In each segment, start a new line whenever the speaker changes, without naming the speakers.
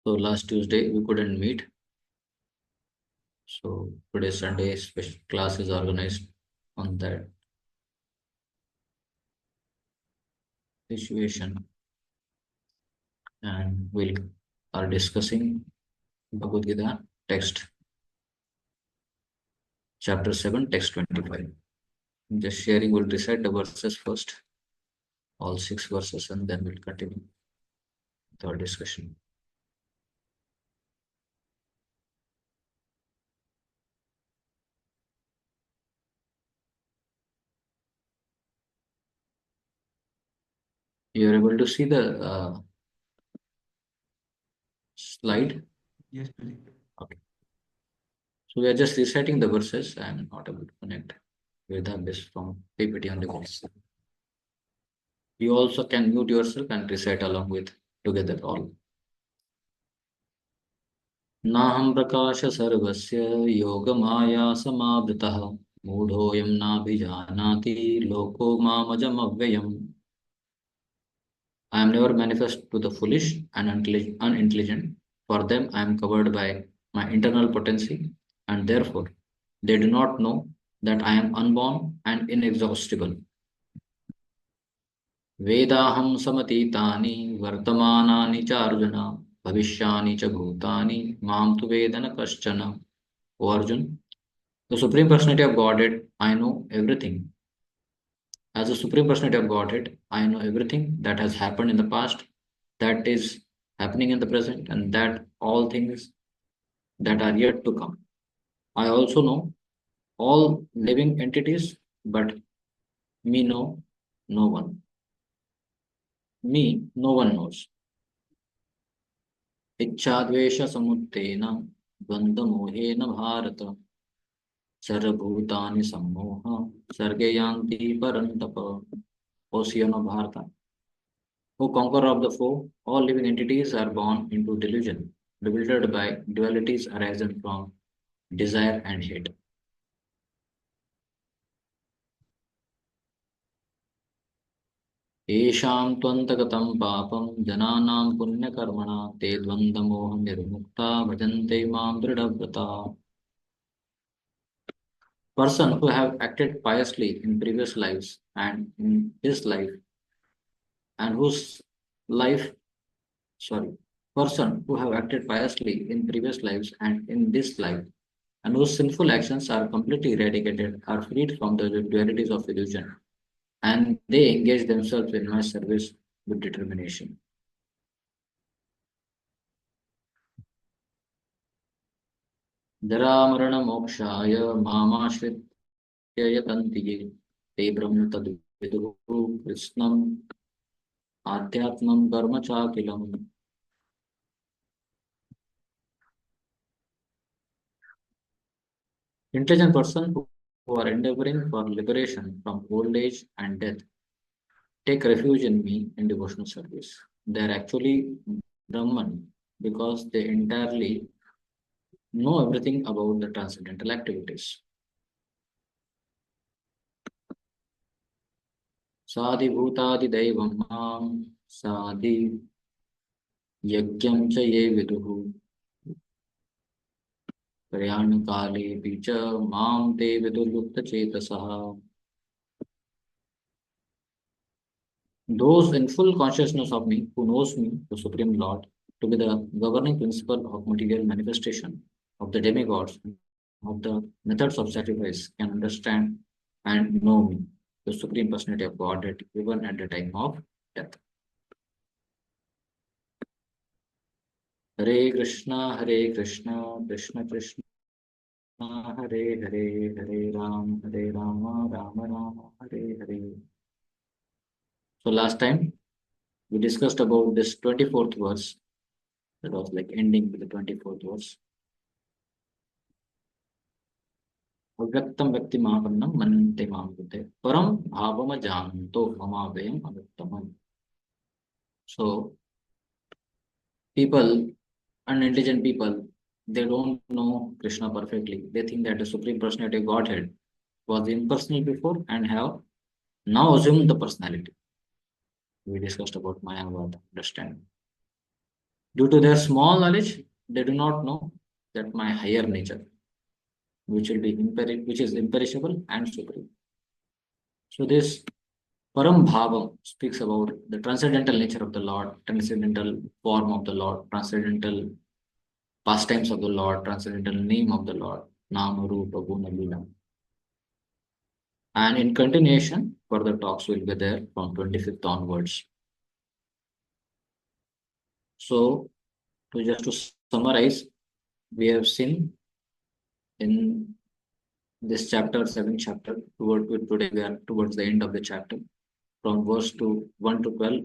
So last Tuesday we couldn't meet. So today Sunday special class is organized on that situation, and we are discussing Bhagavad Gita text, chapter 7, text 25. Just sharing, we'll recite the verses first, all 6 verses, and then we'll continue with our discussion. You are able to see the slide?
Yes, please.
Okay. So we are just reciting the verses. I am not able to connect with this from PPT on the device. You also can mute yourself and recite along with together all. नाहं प्रकाश सर्वस्य योगमाया समावृतः मूढोऽयं नाभिजानाति लोको मामजमव्ययम्. I am never manifest to the foolish and unintelligent. For them I am covered by my internal potency, and therefore they do not know that I am unborn and inexhaustible. वेदाहं समतीतानि वर्तमानानि च अर्जुन भविष्यानि च भूतानि मां तु वेद न कश्चन. O Arjun, the Supreme Personality of Godhead, I know everything. As the Supreme Personality of Godhead, I know everything that has happened in the past, that is happening in the present, and that all things that are yet to come. I also know all living entities, but me know no one. Me, no one knows. इच्छाद्वेष समुत्तेन द्वन्द्वमोहेन Bharat सर्वभूतानि सम्मोह सर्गे यान्ति परन्तप. O Son of Bharata, O conqueror of the foe, all living entities are born into delusion, bewildered by dualities arising from desire and hate. येषां त्वन्तगतं पापं जनानां पुण्यकर्मणा ते द्वन्द्वमोहनिर्मुक्ता भजन्ते मां दृढव्रता. Person who have acted piously in previous lives and in this life, and whose life, sorry, person who have acted piously in previous lives and in this life, and whose sinful actions are completely eradicated, are freed from the dualities of illusion, and they engage themselves in my service with determination. जरामरणमोक्षाय मामाश्रित्य यतन्ति ये ते ब्रह्म तद्विदुः कृष्णम् आध्यात्मं कर्म चाखिलम्. Intelligent person who are endeavoring for liberation from old age and death take refuge in me in devotional service. They are actually Brahman because they entirely know everything about the transcendental activities. साधिभूतादिदैवं मां साधि यज्ञं च ये विदुः प्रयाणकालेऽपि च मां ते विदुर्युक्तचेतसः. Those in full consciousness of me, who knows me, the Supreme Lord, to be the governing principle of material manifestation, of the demigods, of the methods of sacrifice, can understand and know me, the Supreme Personality of Godhead, even at the time of death. Hare Krishna, Krishna Krishna, Hare Hare, Hare Rama, Rama Rama, Hare Hare. So last time we discussed about this 24th verse. That was like ending with the 24th verse. अव्यक्तं व्यक्तिमापन्नं मन्यन्ते मां बुद्धे परं भावमजानन्तो ममाव्ययम् अव्यक्तम्. So people, unintelligent people, they don't know Krishna perfectly. They think that the Supreme Personality of Godhead was impersonal before and have now assumed the personality. We discussed about Mayavad understanding. Due to their small knowledge, they do not know that my higher nature, which is imperishable and supreme. So this Param Bhavam speaks about the transcendental nature of the Lord, transcendental form of the Lord, transcendental pastimes of the Lord, transcendental name of the Lord, Nama Rupa Guna Lila. And in continuation, further talks will be there from 25th onwards. So, to summarize, we have seen in this chapter, 7th chapter, today we are towards the end of the chapter, from verse to 1 to 12.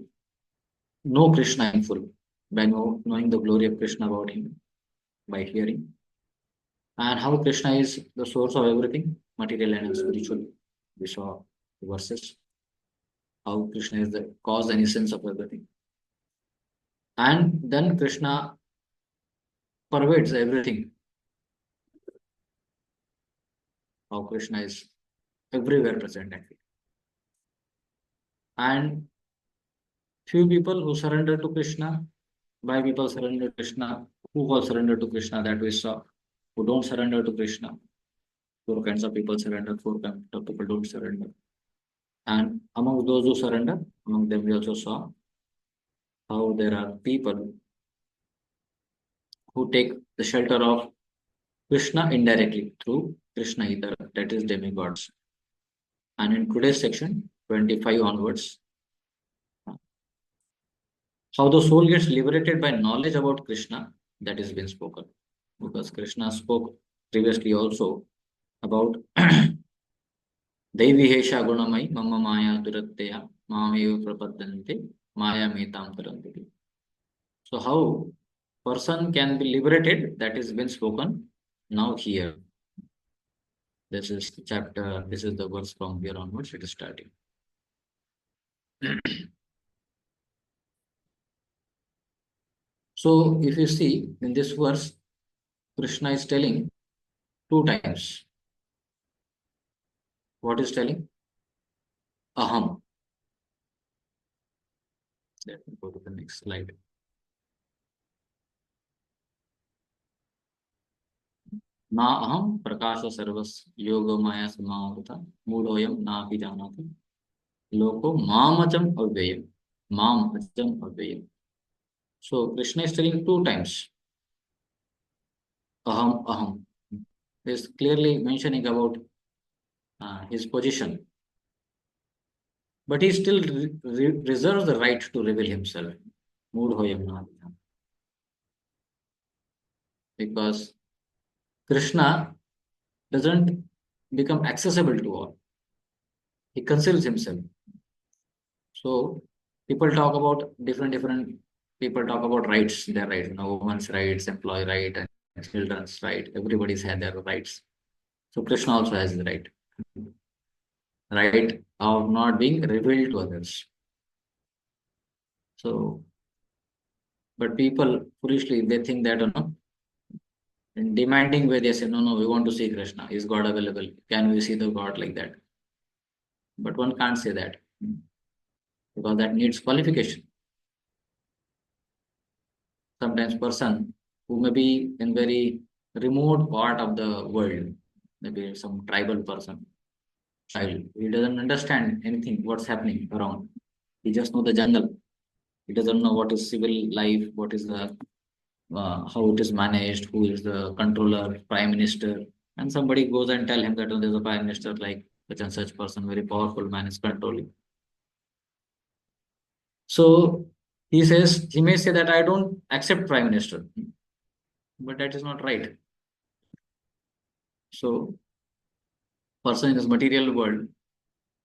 Know Krishna in full by knowing the glory of Krishna about him, by hearing, and how Krishna is the source of everything, material and spiritual. We saw the verses, how Krishna is the cause and essence of everything. And then Krishna pervades everything, how Krishna is everywhere present actually. And few people who surrender to Krishna, why people surrender to Krishna, who all surrender to Krishna, that we saw, who don't surrender to Krishna. Four kinds of people surrender, four kinds of people don't surrender. And among those who surrender, among them we also saw how there are people who take the shelter of Krishna indirectly through Krishna either, that is demigods. And in today's section, 25 onwards, how the soul gets liberated by knowledge about Krishna, that is been spoken. Because Krishna spoke previously also about Devi Hesha Gunamai Mama Maya Duratteya Mamayu Prapadante Maya Metam Taranti. So how person can be liberated, that is been spoken now here. This is the chapter, this is the verse from here onwards, it is starting. So if you see in this verse, Krishna is telling two times. What is telling? Aham. Let me go to the next slide. Na aham prakasha sarvas yoga maya samavata moodoyam na pi janati loko mamacham avyayam mamacham avyayam. So Krishna is telling two times aham aham. He is clearly mentioning about his position, but he still reserves the right to reveal himself. Moodoyam na pi janati. Because Krishna doesn't become accessible to all. He conceals himself. So people talk about different people talk about rights, their rights, women's rights, employee right, and children's right. Everybody's had their rights. So Krishna also has the right of not being revealed to others. So, but people foolishly they think that in demanding way they say no, we want to see Krishna. Is God available? Can we see the God like that? But one can't say that because that needs qualification. Sometimes person who may be in very remote part of the world, maybe some tribal person, child, he doesn't understand anything, what's happening around. He just know the jungle. He doesn't know what is civil life, what is the how it is managed, who is the controller, prime minister, and somebody goes and tell him that there's a prime minister like such and such person, very powerful man is controlling. So he may say that I don't accept prime minister, but that is not right. So person in this material world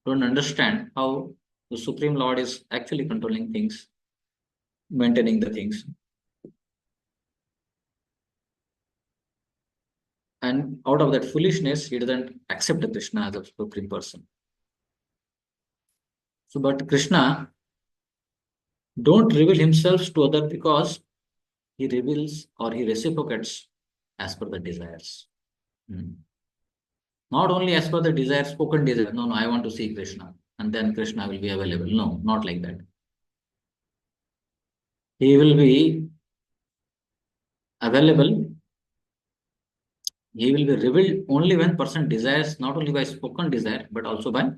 don't understand how the Supreme Lord is actually controlling things, maintaining the things. And out of that foolishness, he doesn't accept Krishna as a supreme person. So, but Krishna don't reveal himself to other because he reveals or he reciprocates as per the desires. Hmm. Not only as per the desire, spoken desire. No, I want to see Krishna. And then Krishna will be available. No, not like that. He will be available, he will be revealed only when person desires, not only by spoken desire, but also by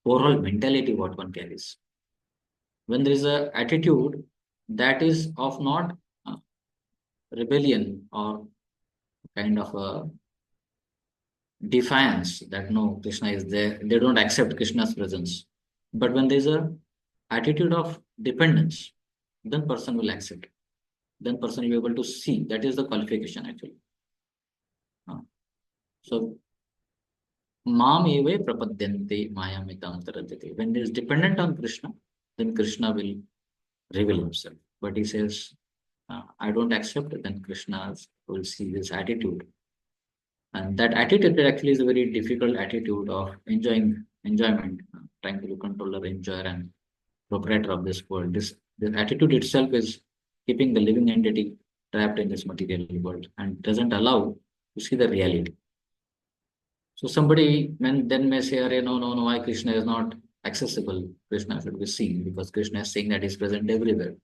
overall mentality what one carries. When there is a attitude that is of not uh, rebellion or kind of a defiance that no, Krishna is there, they don't accept Krishna's presence. But when there is a attitude of dependence, then person will accept. Then person will be able to see. That is the qualification actually. Uh, So Mam eve prapadyante mayamitam taradyate. When it is dependent on Krishna, then Krishna will reveal himself. But he says, I don't accept, then Krishna will see this attitude. And that attitude actually is a very difficult attitude of enjoyment, trying to be controller, enjoyer, and proprietor of this world. This attitude itself is keeping the living entity trapped in this material world and doesn't allow to see the reality. So somebody then may say, "Arey, no, no, no, why Krishna is not accessible? Krishna should be seen because Krishna is saying that he is present everywhere.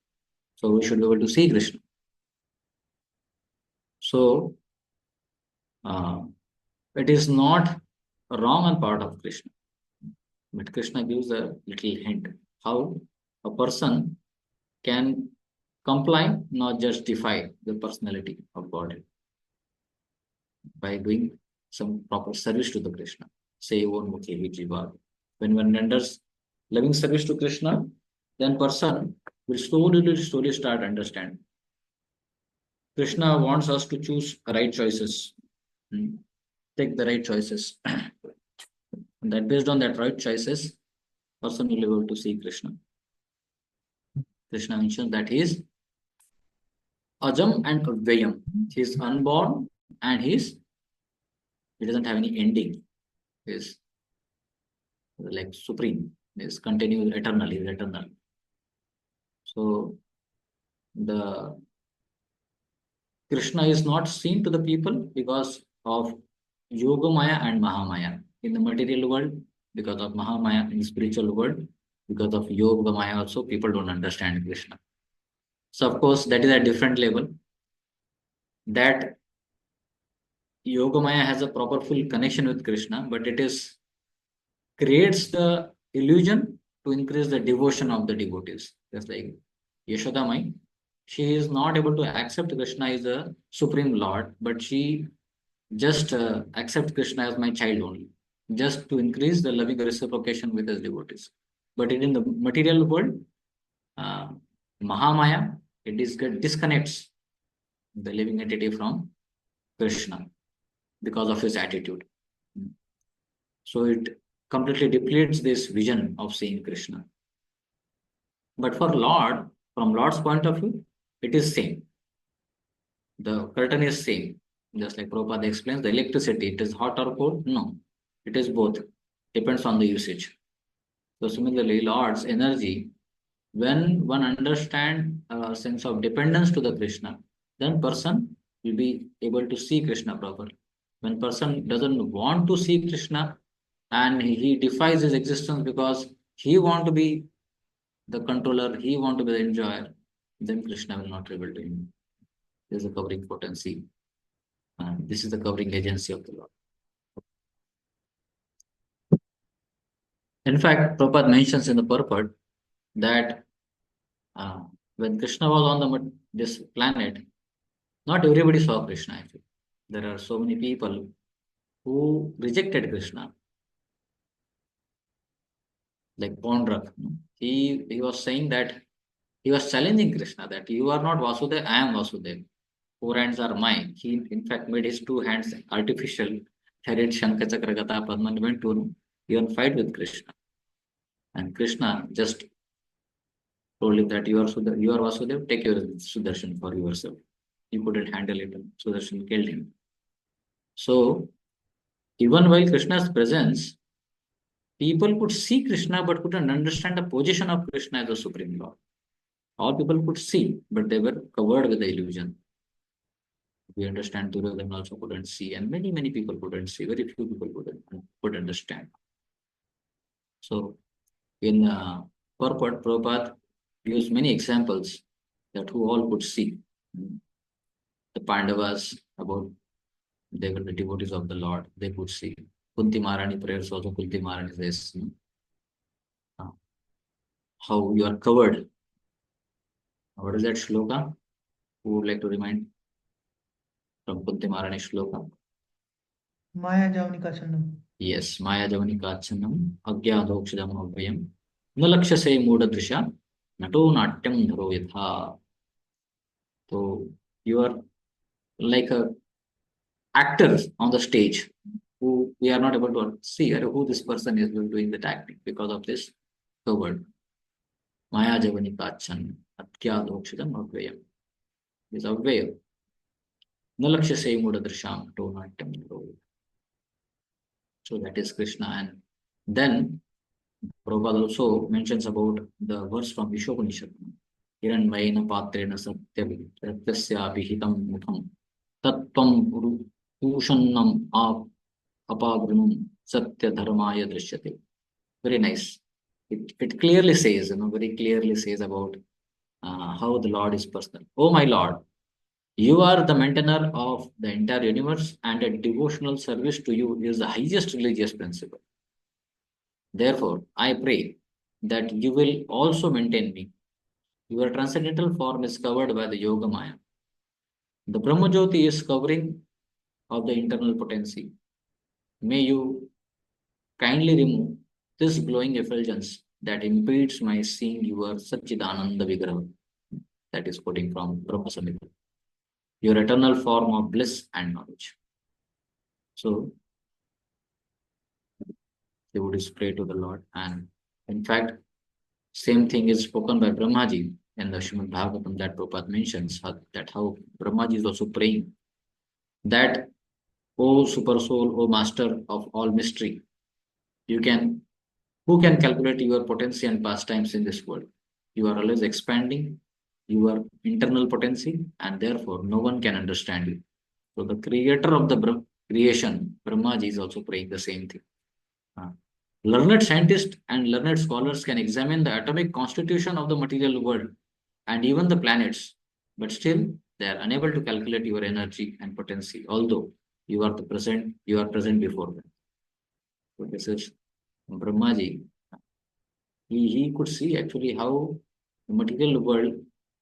So we should be able to see Krishna." So uh, it is not wrong on part of Krishna, but Krishna gives a little hint how a person can comply, not just defy the personality of God by doing some proper service to the Krishna. Say one Mukhi Jiva. When one renders loving service to Krishna, then person will slowly start understand. Krishna wants us to choose right choices. Hmm. Take the right choices. And that based on that right choices, person will be able to see Krishna. Krishna mentions that he is Ajam and Avyayam. He is unborn and he doesn't have any ending. He is like supreme. He is continuous, eternal. He is eternal. So the Krishna is not seen to the people because of Yoga Maya and Mahamaya. In the material world, because of Mahamaya, in the spiritual world, because of Yoga Maya also, people don't understand Krishna. So of course, that is a different level. That Yoga Maya has a proper full connection with Krishna, but it is creates the illusion to increase the devotion of the devotees. Just like Yashoda Mai, she is not able to accept Krishna as a supreme Lord, but she just accept Krishna as my child only, just to increase the loving reciprocation with his devotees. But in the material world, uh, Mahamaya, disconnects the living entity from Krishna because of his attitude. So it completely depletes this vision of seeing Krishna. But for Lord, from Lord's point of view, it is same. The curtain is same. Just like Prabhupada explains, the electricity, it is hot or cold? No. It is both. Depends on the usage. So similarly, Lord's energy, when one understand a sense of dependence to the Krishna, then person will be able to see Krishna properly. When person doesn't want to see Krishna and he defies his existence because he want to be the controller, he want to be the enjoyer, then Krishna will not reveal to him. This is the covering potency. And this is the covering agency of the Lord. In fact, Prabhupada mentions in the purport that uh, when Krishna was on this planet, not everybody saw Krishna actually. There are so many people who rejected Krishna, like Pondrak. He was saying that he was challenging Krishna that you are not Vasudeva, I am Vasudeva. Four hands are mine. He in fact made his two hands artificial, carried Shankha Chakra Gata Padma and went to even fight with Krishna. And Krishna just told him that you are Vasudeva, take your Sudarshan for yourself. He couldn't handle it, and Sudarshan killed him. So even while Krishna's presence, people could see Krishna but couldn't understand the position of Krishna as the Supreme Lord. All people could see, but they were covered with the illusion. We understand Duryodhana also couldn't see, and many people couldn't see. Very few people could understand. So in purport, Prabhupada gives many examples that who all could see. The Pandavas, about they were the devotees of the Lord. They could see. Kunti Maharani prayers also. Kunti Maharani says, uh, how you are covered. What is that shloka? Who would like to remind from Kunti Maharani shloka?
Maya Javani Kachanam.
Yes, Maya Javani Kachanam, Agyadokshidam Avyam, Nalakshase Mudadrisha, Nato Natyam Dharo Yatha. So you are like a actor on the stage who we are not able to see who this person is doing the acting because of this covered. Maya Javani Kachan, Agyadokshidam Avyam. Is aware. Nalakshase Mudadrisham, Nato Natyam Dharo. So that is Krishna. And then Prabhupada also mentions about the verse from Vishopanishad. Hiranmayena patrena satyasya vihitam mukham tattvam purushannam apagranum satya dharmaya drishyate. Very nice. It clearly says, very clearly says about how the Lord is personal. Oh my Lord, you are the maintainer of the entire universe, and a devotional service to you is the highest religious principle. Therefore, I pray that you will also maintain me. Your transcendental form is covered by the Yoga Maya. The Brahmajyoti is covering of the internal potency. May you kindly remove this glowing effulgence that impedes my seeing your Satchidananda Vigraha. That is quoting from Brahma Samhita. Your eternal form of bliss and knowledge. So, they would pray to the Lord. And in fact, same thing is spoken by Brahmaji in the Srimad Bhagavatam that Prabhupada mentions that how Brahmaji is also praying that, O super soul, O master of all mystery, you can who can calculate your potency and pastimes in this world? You are always expanding your internal potency, and therefore no one can understand you. So the creator of the creation, Brahmaji, is also praying the same thing. Uh, Learned scientists and learned scholars can examine the atomic constitution of the material world and even the planets, but still they are unable to calculate your energy and potency, although you are present before them. So this is Brahmaji. He could see actually how the material world,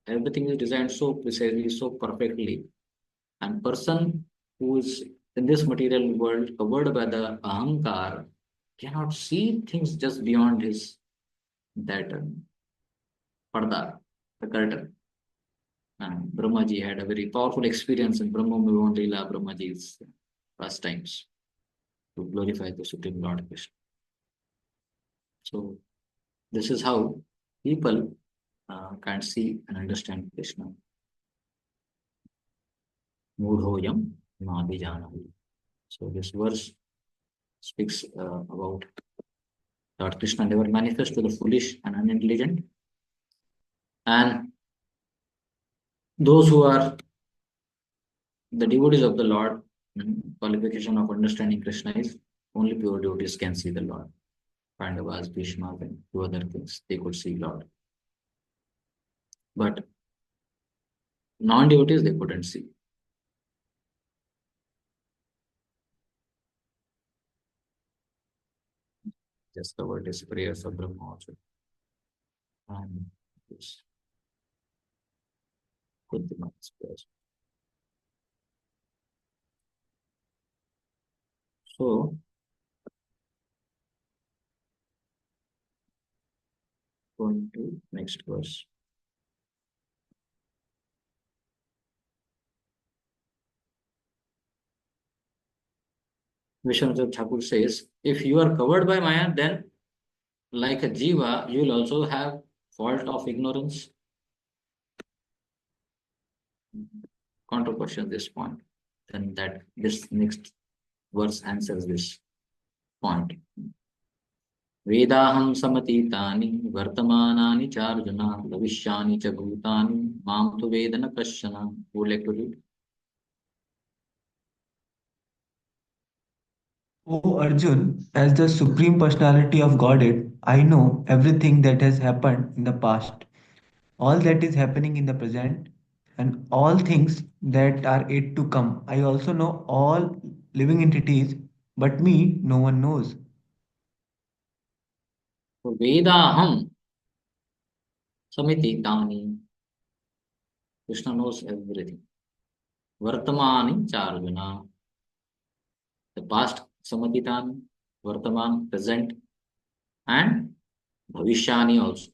everything is designed so precisely, so perfectly, and person who is in this material world covered by the ahankar cannot see things just beyond his that parda, the curtain. And Brahmaji had a very powerful experience in Brahma Vivan Leela, Brahmaji's pastimes to glorify the Supreme Lord Krishna. So this is how people can see and understand Krishna. Mudhoyam Madhijanahu. So this verse speaks about Lord Krishna never manifests to the foolish and unintelligent, and those who are the devotees of the Lord. Qualification of understanding Krishna is only pure devotees can see the Lord. Pandavas, Bhishma, and two other things they could see Lord, but non-devotees they couldn't see. Just the word is prayers of Brahma also. And this could be not prayers. So going to next verse. Vishwanath Thakur says, if you are covered by Maya, then like a jiva, you will also have fault of ignorance. Counter question this point. Then that this next verse answers this point. वेदाहं समतीतानि वर्तमानानि चार्जुन भविष्यानि च भूतानि मां तु वेद न कश्चन. Would like to read?
O Arjun, as the Supreme Personality of Godhead, I know everything that has happened in the past, all that is happening in the present, and all things that are yet to come. I also know all living entities, but me, no one knows.
So Vedaham Samiti Tani. Krishna knows everything. Vartamani Charjuna. The past Samatitani, Vartaman, present, and Bhavishyani also.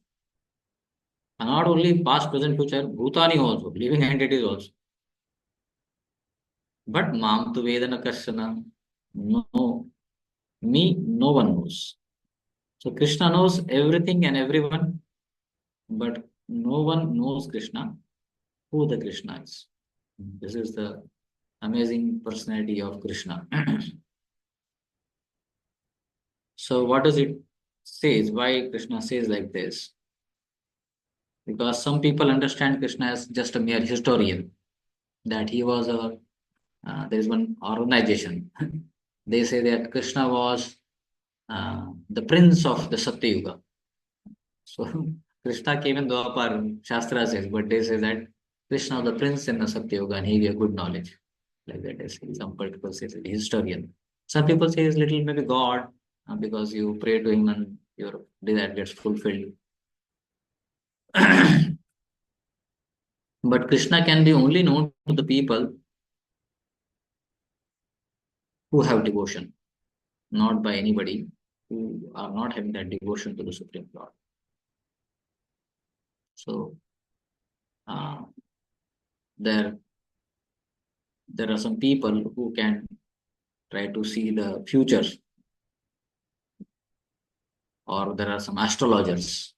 And not only past, present, future, Bhutani also, living entities also. But Mam tu Vedana Karshana. No, me, no one knows. So Krishna knows everything and everyone, but no one knows Krishna, who the Krishna is. This is the amazing personality of Krishna. So what does it says? Why Krishna says like this? Because some people understand Krishna as just a mere historian, that he was a there is one organization. They say that Krishna was the prince of the Satya Yuga. So Krishna came in Dwapar, Shastra says, but they say that Krishna was the prince in the Satya Yuga and he gave good knowledge. Like that, they say. Some people say he's a historian. Some people say he's little maybe God because you pray to him and your desire gets fulfilled. But Krishna can be only known to the people who have devotion, not by anybody who are not having that devotion to the Supreme Lord. So uh, there there are some people who can try to see the future, or there are some astrologers.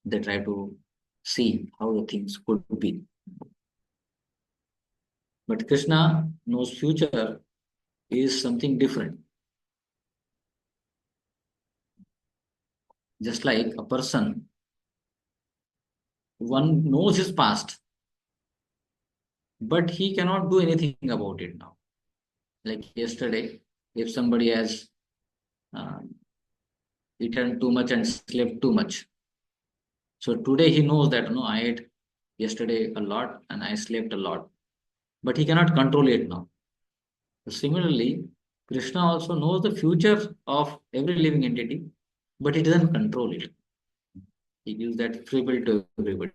They try to see how the things could be. But Krishna knows future is something different. Just like a person, one knows his past, but he cannot do anything about it now. Like yesterday, if somebody has uh, eaten too much and slept too much, so today he knows that no, I ate yesterday a lot and I slept a lot, but he cannot control it now. So similarly, Krishna also knows the future of every living entity, but he doesn't control it. He gives that free will to everybody.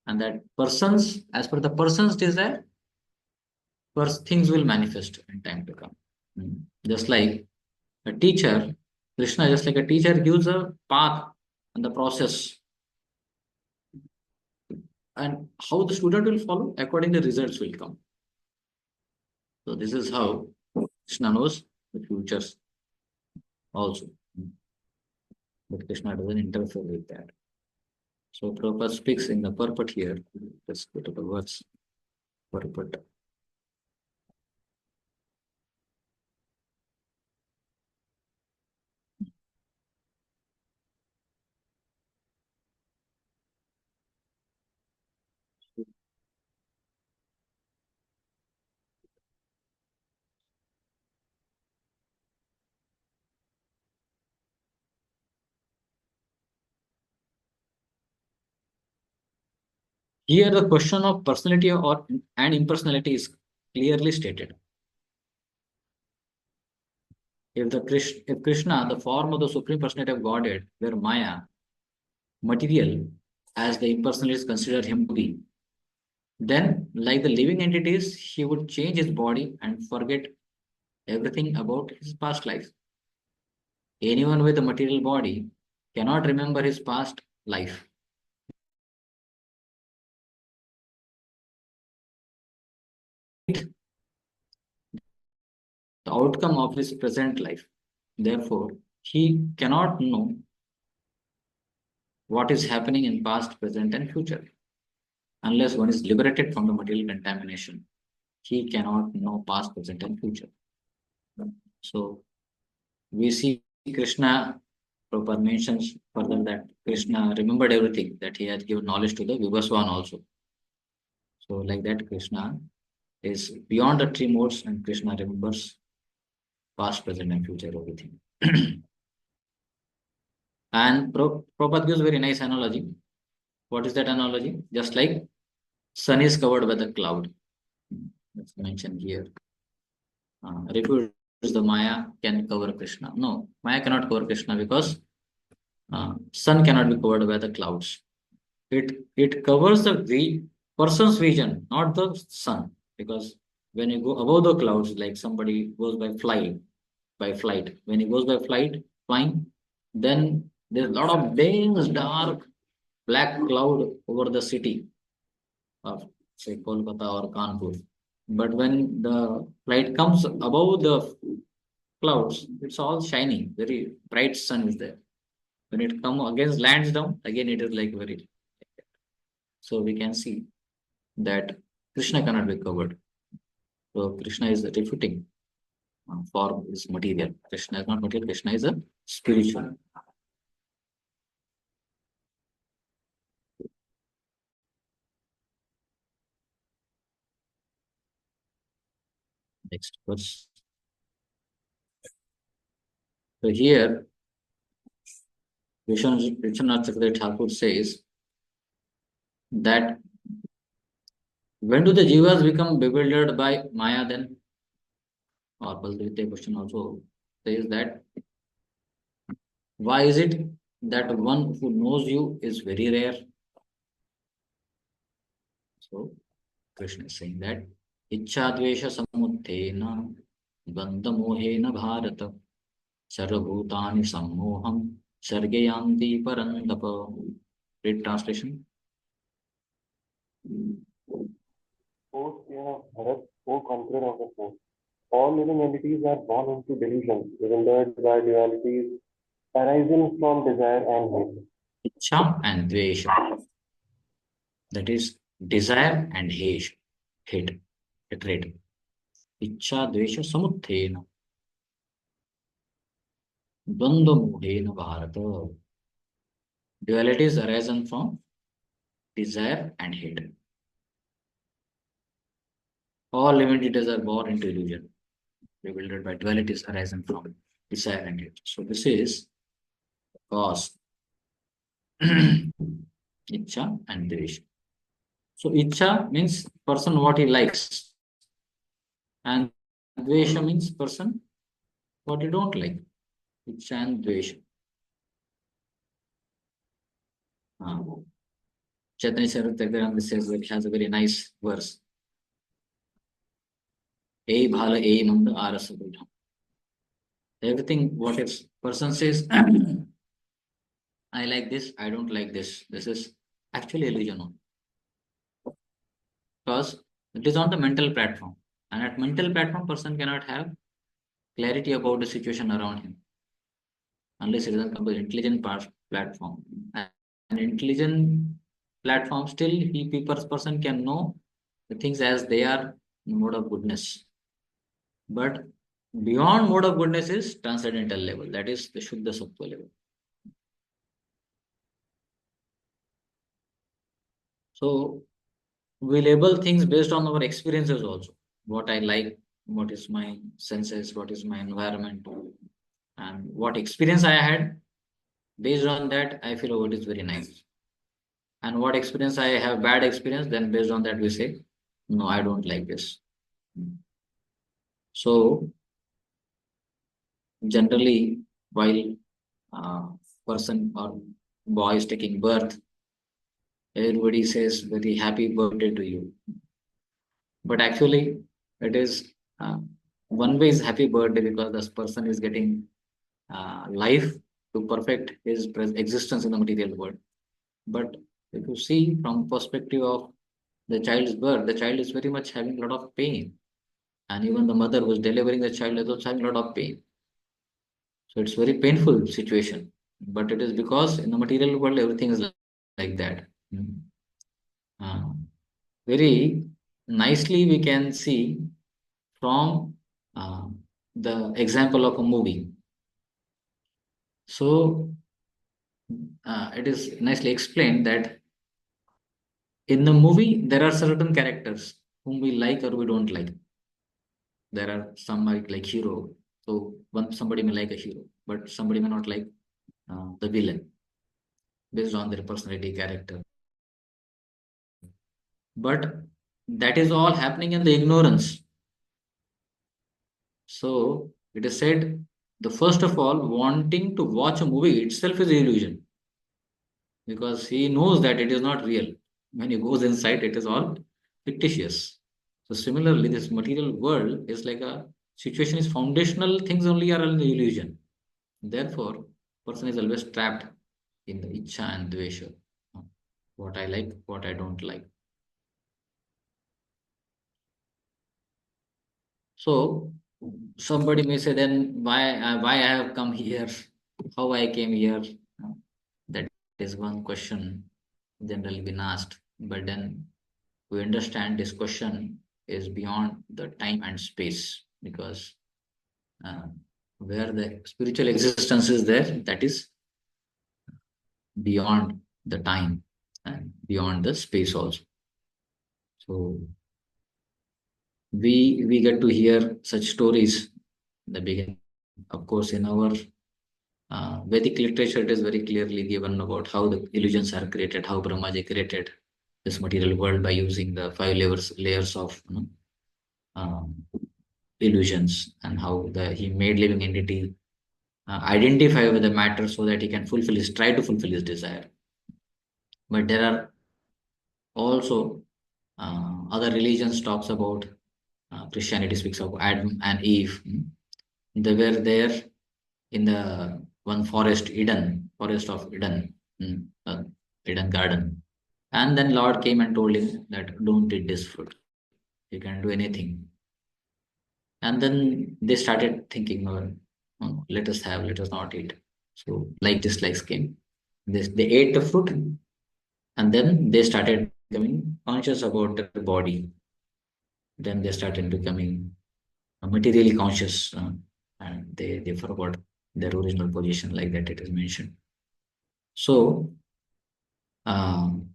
And that persons, as per the person's desire, first things will manifest in time to come. Just like a teacher, Krishna, just like a teacher, gives a path and the process, and how the student will follow, according the results will come. So this is how Krishna knows the futures also. But Krishna doesn't interfere with that. So Prabhupada speaks in the purport here. Let's go to the words purport. Here the question of personality or and impersonality is clearly stated. If Krishna, the form of the Supreme Personality of Godhead, were Maya, material, as the impersonalists consider him to be, then, like the living entities, he would change his body and forget everything about his past life. Anyone with a material body cannot remember his past life. The outcome of his present life. Therefore, he cannot know what is happening in past, present, and future unless one is liberated from the material contamination. He cannot know past, present, and future. So we see Krishna, Prabhupada mentions further that Krishna remembered everything, that he had given knowledge to the Vivaswan also. So like that, Krishna is beyond the three modes and Krishna remembers past, present, and future everything. And Prabhupada gives a very nice analogy. What is that analogy? Just like sun is covered by the cloud. That's mentioned here. Refuse the Maya can cover Krishna. No, Maya cannot cover Krishna because sun cannot be covered by the clouds. It covers the person's vision, not the sun. Because when you go above the clouds, like somebody goes by flight. When he goes by flight, flying, then there's a lot of dense, dark, black cloud over the city of say Kolkata or Kanpur. But when the flight comes above the clouds, it's all shining, very bright sun is there. When it come against lands down, again it is like very. So we can see that Krishna cannot be covered. So Krishna is refuting form is material. Krishna is not material. Krishna is a spiritual. Next verse. So here, Vishwanath Chakravarti Thakur says that when do the jivas become bewildered by Maya then? Or Baldev question also says that why is it that one who knows you is very rare? So Krishna is saying that Ichchadvesha samuttena bandhamohena bharata sarvabhutani sammoham sargayanti parandapa. Read translation.
O king of Bharat, O conqueror of the foe, all living entities are born into delusions, bewildered by dualities arising from desire and hate.
Ichha and dvesha. That is desire and hate. Hate. Hatred. Ichha dvesha samuttena bandhamohena bharata. Dualities arisen from desire and hate. All living entities are born into illusion, bewildered by dualities arising from desire and hate. So this is cause, Ichha and Dvesha. So Ichha means person what he likes, and Dvesha means person what he don't like. Ichha and Dvesha. Uh, Chaitanya Charitamrita says that he has a very nice verse. A bhala a manda arasa buddha. Everything what if person says, I like this, I don't like this. This is actually illusion because it is on the mental platform. And at mental platform, person cannot have clarity about the situation around him unless it is on the intelligent platform. An intelligent platform still he people person can know the things as they are in mode of goodness. But beyond mode of goodness is transcendental level, that is the Shuddha Sattva level. So we label things based on our experiences also. What I like, what is my senses, what is my environment, and what experience I had. Based on that, I feel, oh, it is very nice. And what experience I have bad experience, then based on that we say, no, I don't like this. So generally, while person or boy is taking birth, everybody says very happy birthday to you. But actually, it is one way is happy birthday because this person is getting life to perfect his existence in the material world. But if you see from perspective of the child's birth, the child is very much having a lot of pain, and even the mother who is delivering the child is also having a lot of pain. So it's very painful situation. But it is because in the material world everything is like that. Mm. Uh, Very nicely we can see from uh, the example of a movie. So it is nicely explained that in the movie there are certain characters whom we like or we don't like. There are some like hero. So one somebody may like a hero, but somebody may not like the villain based on their personality character. But that is all happening in the ignorance. So it is said, the first of all, wanting to watch a movie itself is illusion, because he knows that it is not real. When he goes inside, it is all fictitious. So similarly, this material world is like a situation is foundational things only are an illusion. Therefore, person is always trapped in the ichha and dvesha. What I like, what I don't like. So somebody may say, then why I have come here, how I came here. Uh, That is one question generally been asked. But then we understand this question is beyond the time and space, because uh, where the spiritual existence is there, that is beyond the time and beyond the space also. So we get to hear such stories in the beginning. Of course, in our Vedic literature, it is very clearly given about how the illusions are created, how Brahmaji created this material world by using the five layers of um, illusions, and how he made living entity identify with the matter so that he can try to fulfill his desire. But there are also other religions talks about Christianity speaks of Adam and Eve. They were there in the one forest of Eden, Eden garden. And then Lord came and told him that don't eat this fruit. You can do anything. And then they started thinking, no, no, let us not eat. So like dislikes came. They ate the fruit, and then they started becoming conscious about their body. Then they started becoming materially conscious, and they forgot their original position, like that it is mentioned. So um,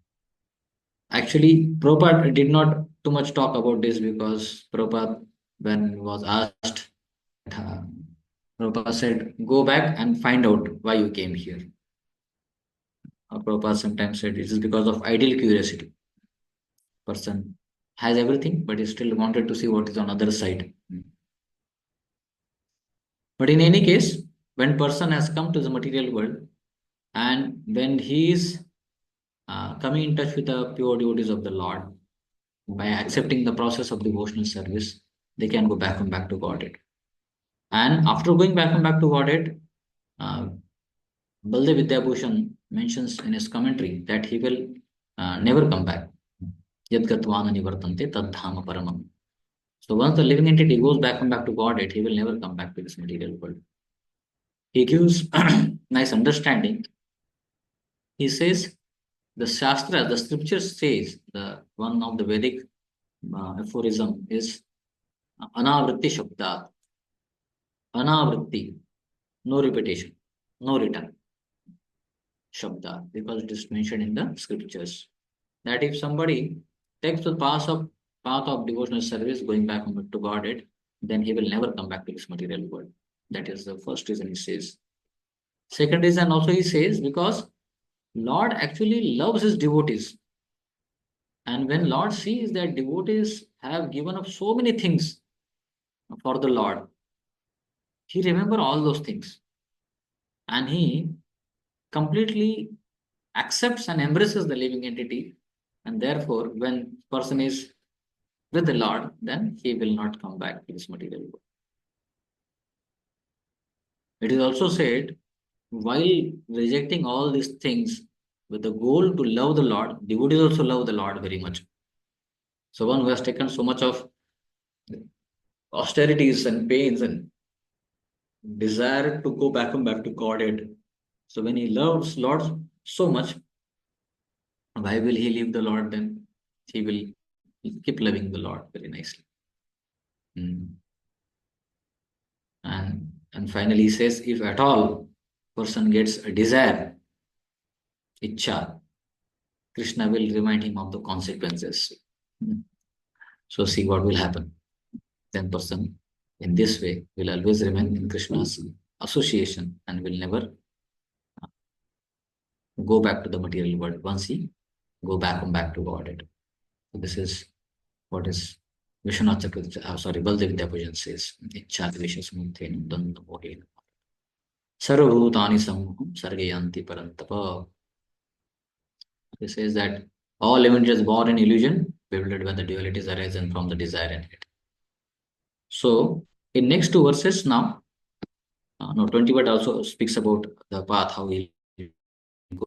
actually, Prabhupada did not too much talk about this, because Prabhupada, when was asked, uh, Prabhupada said, go back and find out why you came here. Prabhupada sometimes said it is because of ideal curiosity. Person has everything, but he still wanted to see what is on other side. But in any case, when person has come to the material world, and when he is coming in touch with the pure devotees of the Lord, by accepting the process of devotional service, they can go back to Godhead. And after going back to Godhead, uh, Baldev Vidyabhushan mentions in his commentary that he will never come back. Yad gatvana nivartante tad dhama paramam. So once the living entity goes back to Godhead, he will never come back to this material world. He gives nice understanding. He says the scripture says, the one of the Vedic aphorism is anavritti shabda, anavritti, no repetition, no return shabda, because it is mentioned in the scriptures that if somebody takes the path of devotional service, going back to Godhead, then he will never come back to this material world. That is the first reason he says. Second reason also he says, because Lord actually loves his devotees. And when Lord sees that devotees have given up so many things for the Lord, he remember all those things. And he completely accepts and embraces the living entity. And therefore, when person is with the Lord, then he will not come back to this material world. It is also said, while rejecting all these things with the goal to love the Lord, devotees also love the Lord very much. So one who has taken so much of austerities and pains and desire to go back to Godhead. So when he loves Lord so much, why will he leave the Lord then? He will keep loving the Lord very nicely. Mm. And finally he says, if at all person gets a desire, ichha, Krishna will remind him of the consequences. Mm. So see what will happen. Then person in this way will always remain in Krishna's association and will never go back to the material world once he go back to Godhead. So this is what is Vishwanath Chakravarti, sorry, Baldev Vidyapujan says, Ichha Vishasmuthen Danda Mohin. Sarvabhutani Sammuham Sargayanti Parantapa. He says that all living is born in illusion, bewildered by the dualities arising from the desire and hate. So, in next two verses now, no, 20, but also speaks about the path, how we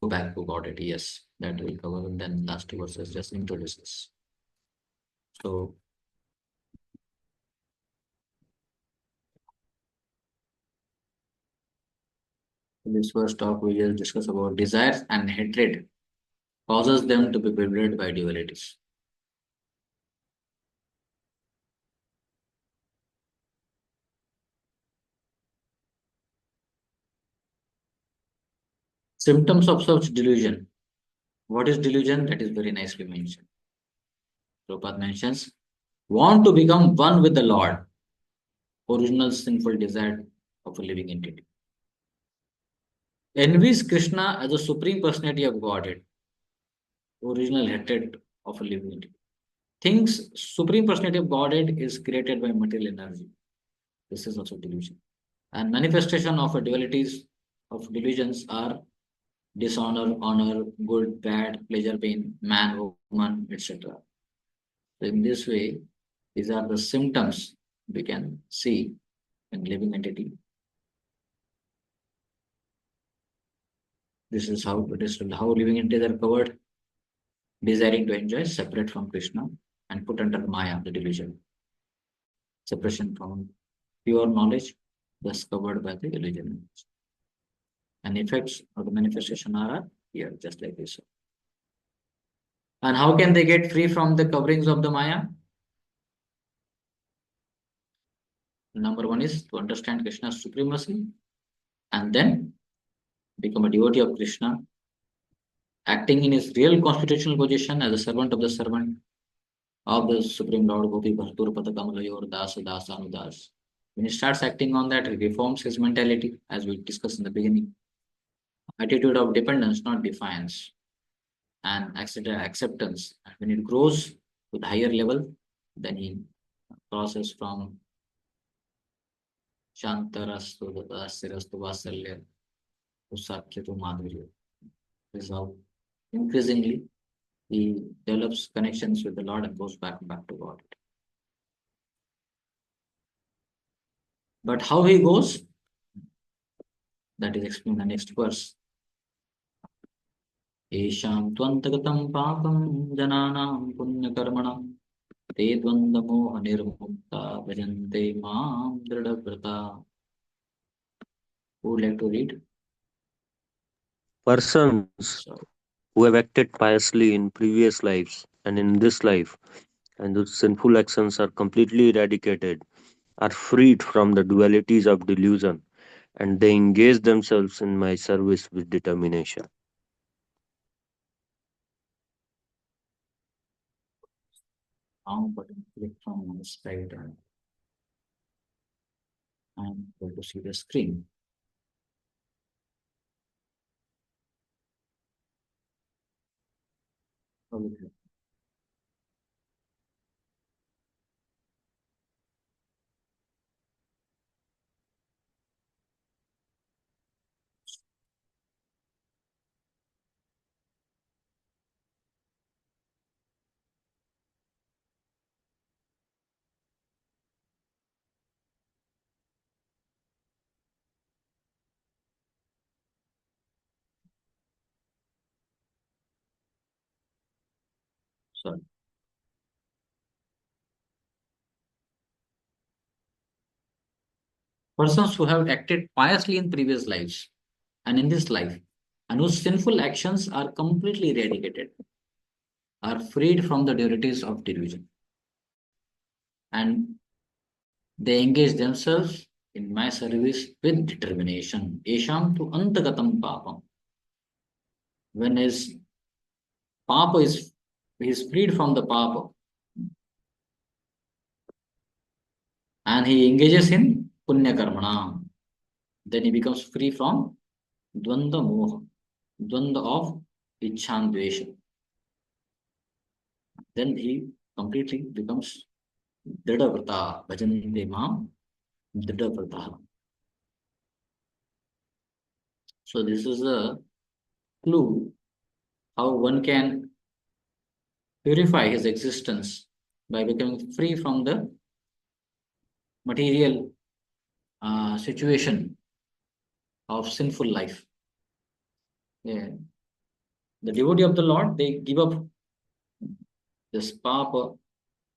go back to God at E.S. That will cover, and then last two verses just introduces. So, in this first talk, we just discuss about desires and hatred causes them to be bewildered by dualities. Symptoms of such delusion. What is delusion? That is very nicely mentioned. Prabhupada mentions, want to become one with the Lord, original sinful desire of a living entity. Envies Krishna as a supreme personality of Godhead, original hatred of a living entity. Thinks supreme personality of Godhead is created by material energy. This is also delusion. And manifestation of a dualities of delusions are dishonor, honor, good, bad, pleasure, pain, man, woman, etc. So in this way, these are the symptoms we can see in living entity. This is how it is how living entities are covered, desiring to enjoy separate from Krishna and put under Maya, the delusion. Separation from pure knowledge, thus covered by the illusion. And effects of the manifestation are here, just like this. And how can they get free from the coverings of the Maya? Number one is to understand Krishna's supremacy and then become a devotee of Krishna, acting in his real constitutional position as a servant of the servant of the Supreme Lord Gopi Bhartur Patakamayor Das Das Anudas. When he starts acting on that, he reforms his mentality, as we discussed in the beginning. Attitude of dependence, not defiance, and acceptance. When it grows to the higher level, then he crosses from Shantarastu Dasirastu Vasalya to Sakya to Madhurya. This is how increasingly he develops connections with the Lord and goes back to God. But how he goes, that is explained in the next verse. येषां त्वन्तगतं पापं जनानां पुण्यकर्मणां ते द्वन्द्वमोहनिर्मुक्ता भजन्ते मां दृढव्रता. Who would like to read?
Persons
So,
who have acted piously in previous lives and in this life, and whose sinful actions are completely eradicated, are freed from the dualities of delusion, and they engage themselves in my service with determination.
now button click from my side and I'm going to see the screen. Okay. Sorry. Persons who have acted piously in previous lives and in this life, and whose sinful actions are completely eradicated, are freed from the dualities of delusion. And they engage themselves in my service with determination. Esham to antagatam papam. When his papa is he is freed from the papa and he engages in punya karmana, then he becomes free from dvanda moha, dvanda of ichchan dvesha. then he completely becomes Dridhavrata, Bhajante Mam Dridhavrata. So this is a clue how one can purify his existence by becoming free from the material situation of sinful life. Yeah. The devotee of the Lord, they give up this papa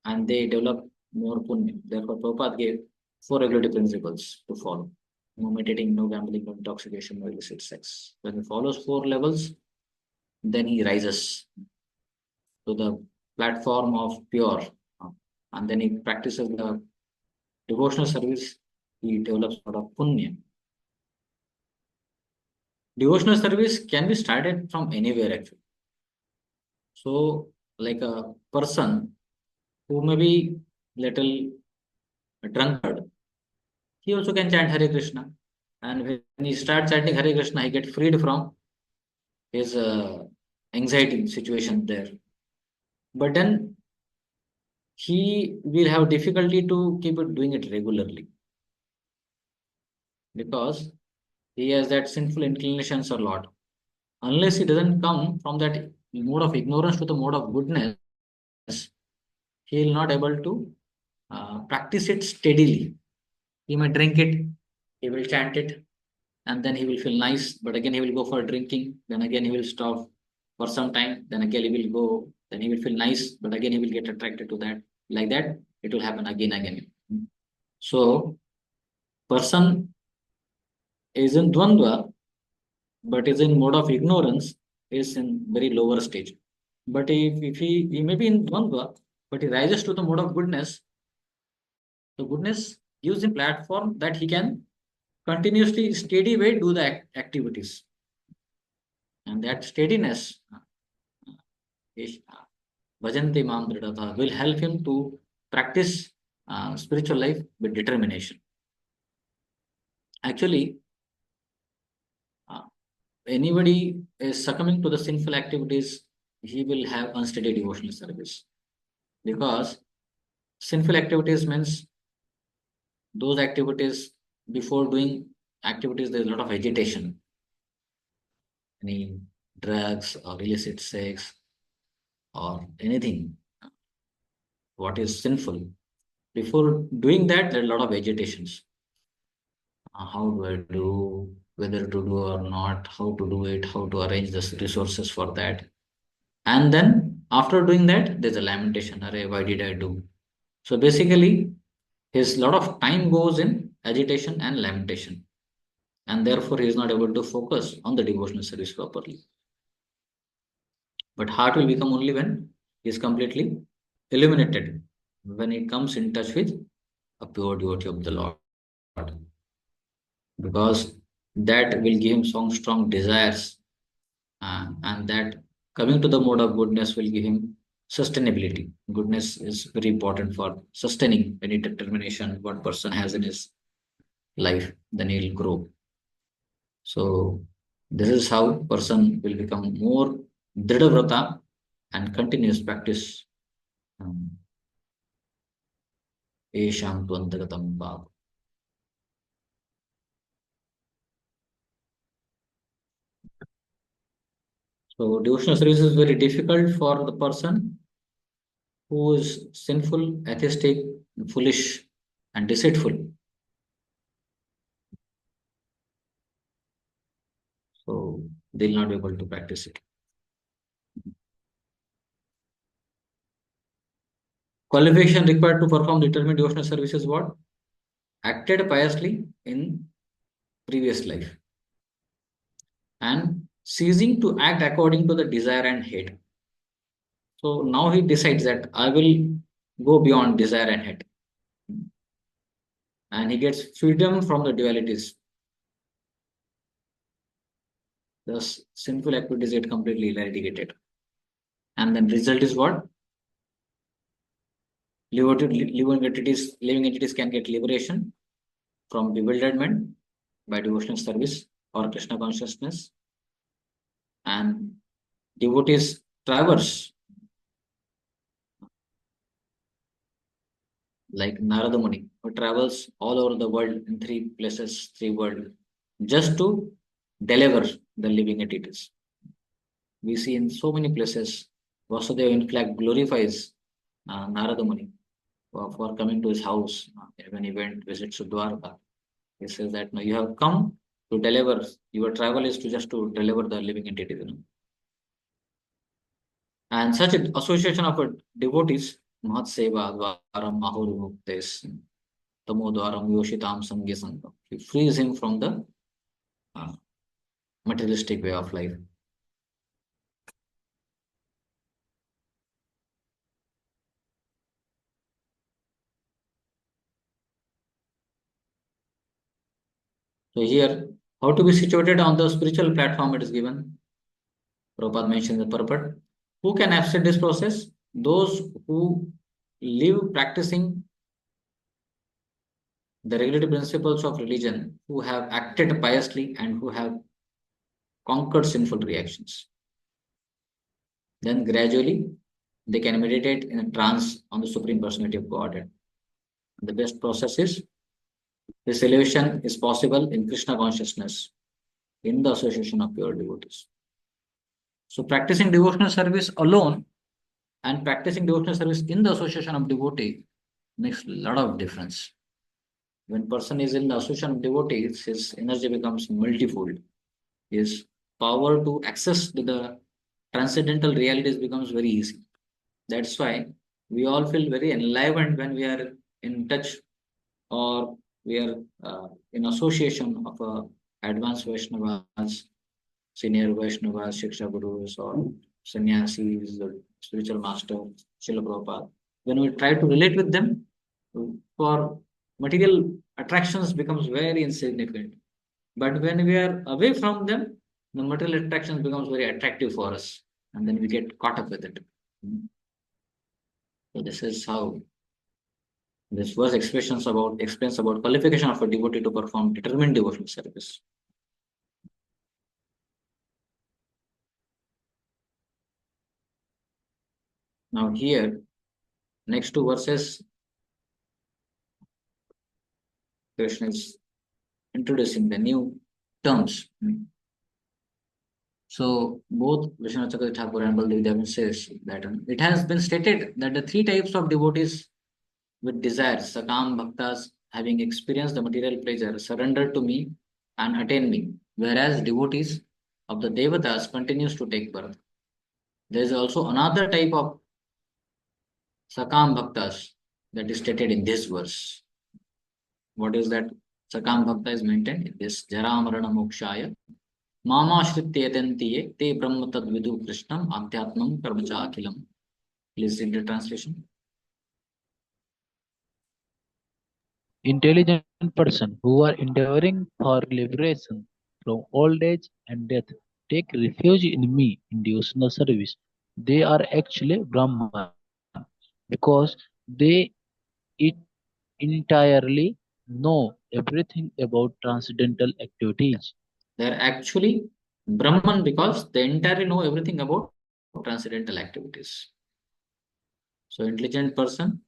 and they develop more punya. Therefore, Prabhupada gave four regulative principles to follow. No meditating, no gambling, no intoxication, no illicit sex. When he follows four levels, then he rises to the platform of pure. And then he practices the devotional service. He develops a lot of punya. Devotional service can be started from anywhere actually. So, like a person who may be little drunkard, he also can chant Hare Krishna. And when he starts chanting Hare Krishna, he gets freed from his anxiety situation there. But then he will have difficulty to keep it doing it regularly because he has that sinful inclinations a lot. Unless he doesn't come from that mode of ignorance to the mode of goodness, he will not able to practice it steadily. He may drink it, he will chant it, and then he will feel nice, but again he will go for drinking, then again he will stop for some time, then again he will go, then he will feel nice, but again he will get attracted to that. Like that, it will happen again. So, person is in dvandva, but is in mode of ignorance, is in very lower stage. But if he may be in dvandva, but he rises to the mode of goodness, the goodness gives him platform that he can continuously steady way do the activities, and that steadiness is Bhajanti Mam Dridhata will help him to practice spiritual life with determination. Actually, uh, anybody is succumbing to the sinful activities, he will have unsteady devotional service because sinful activities means those activities before doing activities there's a lot of agitation, any drugs or illicit sex or anything what is sinful. Before doing that, there are a lot of agitations. How do I do? Whether to do or not? How to do it? How to arrange the resources for that? And then after doing that, there's a lamentation. Array, why did I do? So basically, his lot of time goes in agitation and lamentation, and therefore he is not able to focus on the devotional service properly. But heart will become only when he is completely illuminated, when he comes in touch with a pure devotee of the Lord, because that will give him strong desires, and that coming to the mode of goodness will give him sustainability. Goodness is very important for sustaining any determination what person has in his life, then he'll grow. So this is how person will become more dridhavrata and continuous practice. um, Esham Tvantagatam Bhav. So devotional service is very difficult for the person who is sinful, atheistic, foolish, and deceitful. So they'll not be able to practice it. Qualification required to perform determined devotional service is what? Acted piously in previous life and ceasing to act according to the desire and hate. So now he decides that I will go beyond desire and hate. And he gets freedom from the dualities. Thus, sinful activities get completely eradicated. And then result is what? Living entities can get liberation from bewilderment by devotional service or Krishna consciousness, and devotees traverse like Narada Muni, who travels all over the world in three places, three world, just to deliver the living entities. We see in so many places, Vasudeva in fact glorifies Narada Muni for coming to his house when he went visit Dwarka. He says that no, you have come to deliver. Your travel is to just to deliver the living entities. And such an association of devotees, Mahat Seva Dwaram Ahuri Muktes Tamo Dwaram Yoshitam Sangye Sangam. It frees him from the uh, materialistic way of life. So here, how to be situated on the spiritual platform it is given. Prabhupada mentions the purport. Who can accept this process? Those who live practicing the regulative principles of religion, who have acted piously and who have conquered sinful reactions. Then gradually they can meditate in a trance on the Supreme Personality of Godhead. The best process is this elevation is possible in Krishna consciousness in the association of pure devotees. So practicing devotional service alone and practicing devotional service in the association of devotee makes a lot of difference. When person is in the association of devotees, his energy becomes multifold. His power to access to the transcendental realities becomes very easy. That's why we all feel very enlivened when we are in touch or we are in association of advanced Vaishnavas, senior Vaishnavas, Shiksha Gurus, or sannyasis, or spiritual master, Srila Prabhupada. When we try to relate with them, for material attractions becomes very insignificant. But when we are away from them, the material attractions becomes very attractive for us, and then we get caught up with it. So this is how this verse explains about qualification of a devotee to perform determined devotional service. Now here, next two verses, Krishna is introducing the new terms. So both Vishwanath Chakravarti Thakur and Baldev Devan says that it has been stated that the three types of devotees with desires, Sakam Bhaktas, having experienced the material pleasure, surrender to me and attain me, whereas devotees of the Devatas continues to take birth. There is also another type of Sakam Bhaktas that is stated in this verse. What is that? Sakam Bhakta is maintained in this Jaramarana Mokshaya. Mama Shrityetantiye te Brahma Tadvidu Krishnam Adhyatmam Karmacha Akhilam. Please read the translation.
Intelligent person who are endeavoring for liberation from old age and death take refuge in me in devotional service. They are actually Brahman because they it entirely know everything about transcendental activities.
They are actually Brahman because they entirely know everything about transcendental activities. So intelligent person,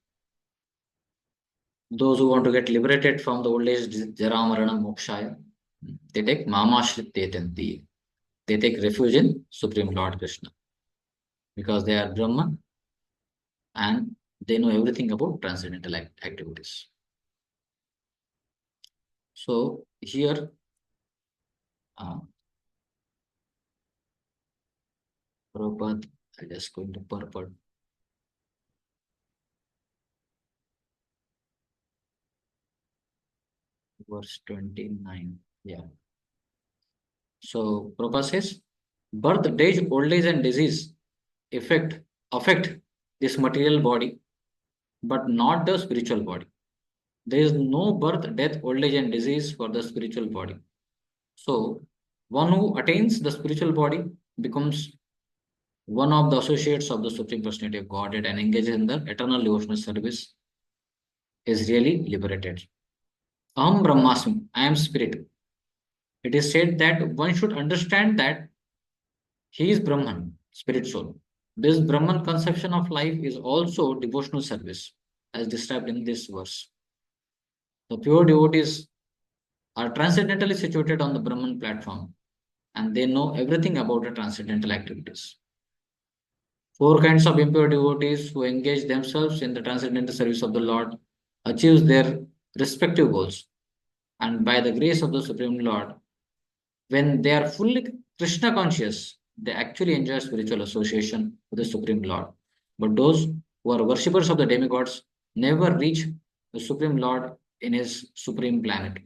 those who want to get liberated from the old age, Jara Marana Mokshaya, they take Mama Shrityetanti. They take refuge in Supreme Lord Krishna because they are Brahman and they know everything about transcendental activities. So here, uh, Prabhupada, I'll just go into purport. Verse 29. Yeah. So Prabhupada says, birth, age, old age, and disease affect affect this material body, but not the spiritual body. There is no birth, death, old age, and disease for the spiritual body. So one who attains the spiritual body becomes one of the associates of the Supreme Personality of Godhead and engages in the eternal devotional service is really liberated. Aham Brahmasmi, I am spirit. It is said that one should understand that he is Brahman, spirit soul. This Brahman conception of life is also devotional service. as described in this verse. The pure devotees are transcendentally situated on the Brahman platform and they know everything about the transcendental activities. Four kinds of impure devotees who engage themselves in the transcendental service of the Lord achieves their respective goals. And by the grace of the Supreme Lord, when they are fully Krishna conscious, they actually enjoy spiritual association with the Supreme Lord. But those who are worshippers of the demigods never reach the Supreme Lord in his supreme planet.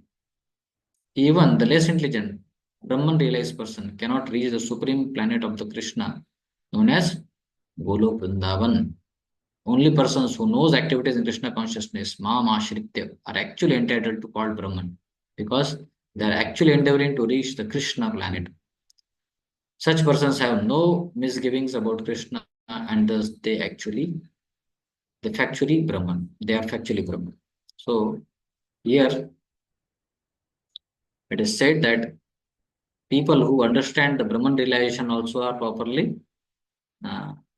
Even the less intelligent Brahman realized person cannot reach the supreme planet of the Krishna, known as Golok Vrindavan. Only persons who knows activities in Krishna consciousness, Mam Ashritya, are actually entitled to call Brahman because they are actually endeavoring to reach the Krishna planet. Such persons have no misgivings about Krishna and thus they factually Brahman. They are factually Brahman. So here it is said that people who understand the Brahman realization also are properly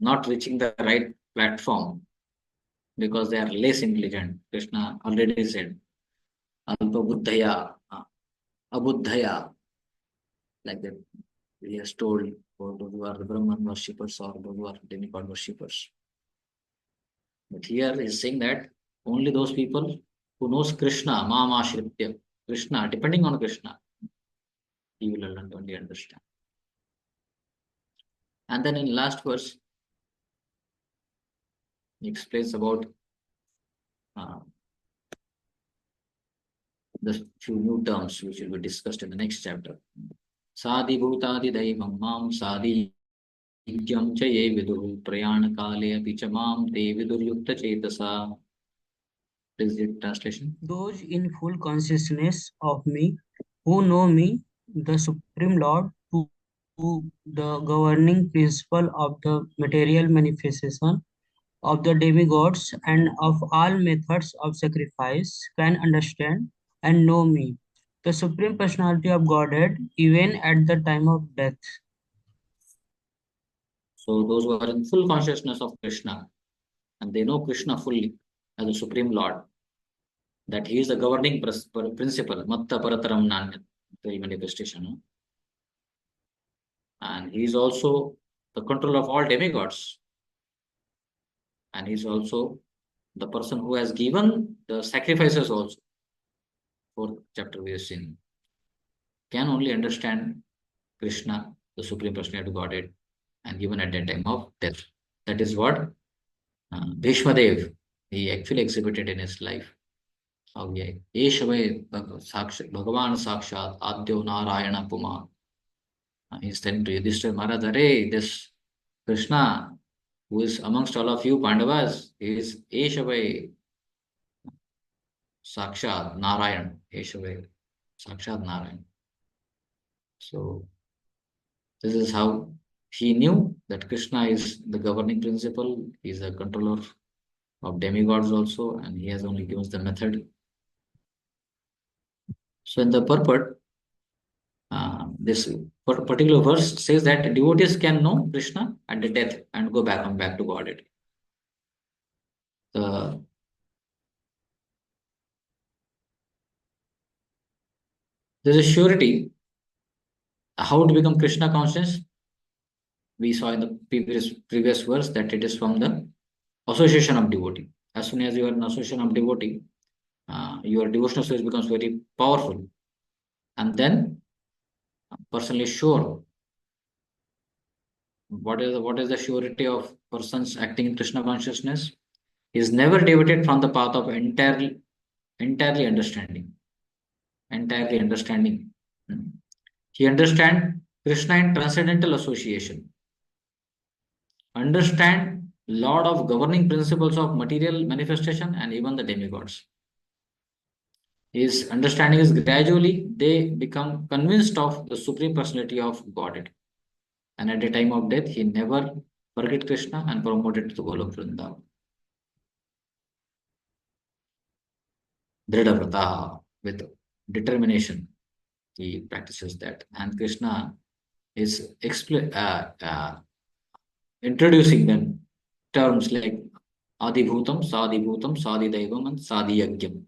not reaching the right platform because they are less intelligent. Krishna already said, Alpa Buddhaya, Abuddhaya, like that. He has told for those who are the Brahman worshippers or those who are demigod worshippers. But here he is saying that only those people who knows Krishna, Mama Shritya, Krishna, depending on Krishna, he will only understand. And then in last verse, he explains about uh, the few new terms which will be discussed in the next chapter. Sadi Bhutadi Daivam Mam Sadi Idyam cha ye vidur prayana kale api cha mam te vidur yukta chetasa. Is it translation?
Those in full consciousness of me, who know me, the Supreme Lord, who the governing principle of the material manifestation of the demigods and of all methods of sacrifice, can understand and know me, the Supreme Personality of Godhead, even at the time of death.
So those who are in full consciousness of Krishna and they know Krishna fully as the Supreme Lord, that he is the governing principle, Matta Parataram Nanya, the manifestation. And he is also the controller of all demigods. And he is also the person who has given the sacrifices also. Fourth chapter we have seen. Can only understand Krishna, the Supreme Personality of Godhead, and given at that time of death. That is what Bhishma Dev, he actually exhibited in his life. How he E.A.S.Y Bhagavan Sakshat Adyo Narayana Puma. He's telling to Yudhishthira Maharaj, Arey, this Krishna, who is amongst all of you Pandavas, is E.A.S.Y Sakshat Narayan. E.A.S.Y Sakshat Narayan. So this is how he knew that Krishna is the governing principle, he is the controller of demigods also, and he has only given us the method. So in the purport, this particular verse says that devotees can know Krishna at the death and go back to Godhead. The There's a surety how to become Krishna conscious. We saw in the previous verse that it is from the association of devotee. As soon as you are in association of devotee, your devotional service becomes very powerful, and then person is sure. What is the surety of persons acting in Krishna consciousness? He is never deviated from the path of entirely understanding. Entirely understanding. Hmm. He understand Krishna in transcendental association. Understand lot of governing principles of material manifestation and even the demigods. His understanding is gradually they become convinced of the supreme personality of Godhead. And at the time of death, he never forget Krishna and promoted to the Golok Vrindavan. Dridhavrata, with determination, he practices that. And Krishna is introducing them terms like Adibhutam, Sadibhutam, Sadidaivam, and Sadiyagyam.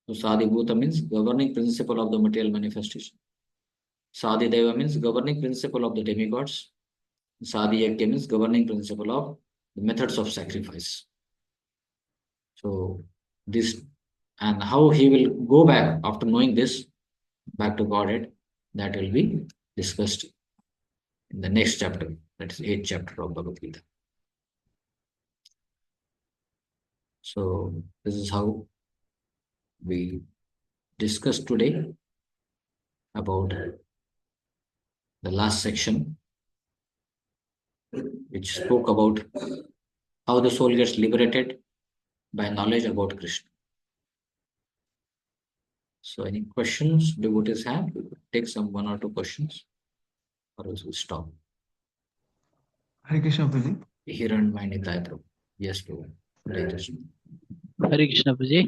So Sadibhutam means governing principle of the material manifestation. Sadidaiva means governing principle of the demigods. Sadiyagya means governing principle of the methods of sacrifice. So this and how he will go back after knowing this back to Godhead, that will be discussed in the next chapter, that is eighth chapter of Bhagavad Gita. So this is how we discussed today about the last section, which spoke about how the soul gets liberated by knowledge about Krishna. So any questions devotees have? We could take some one or two questions, or else we'll stop.
Hare Krishna, Prabhuji.
Hiranmaya Prabhu. Yes, Prabhu. Hare Krishna.
हरे कृष्ण प्रभु जी।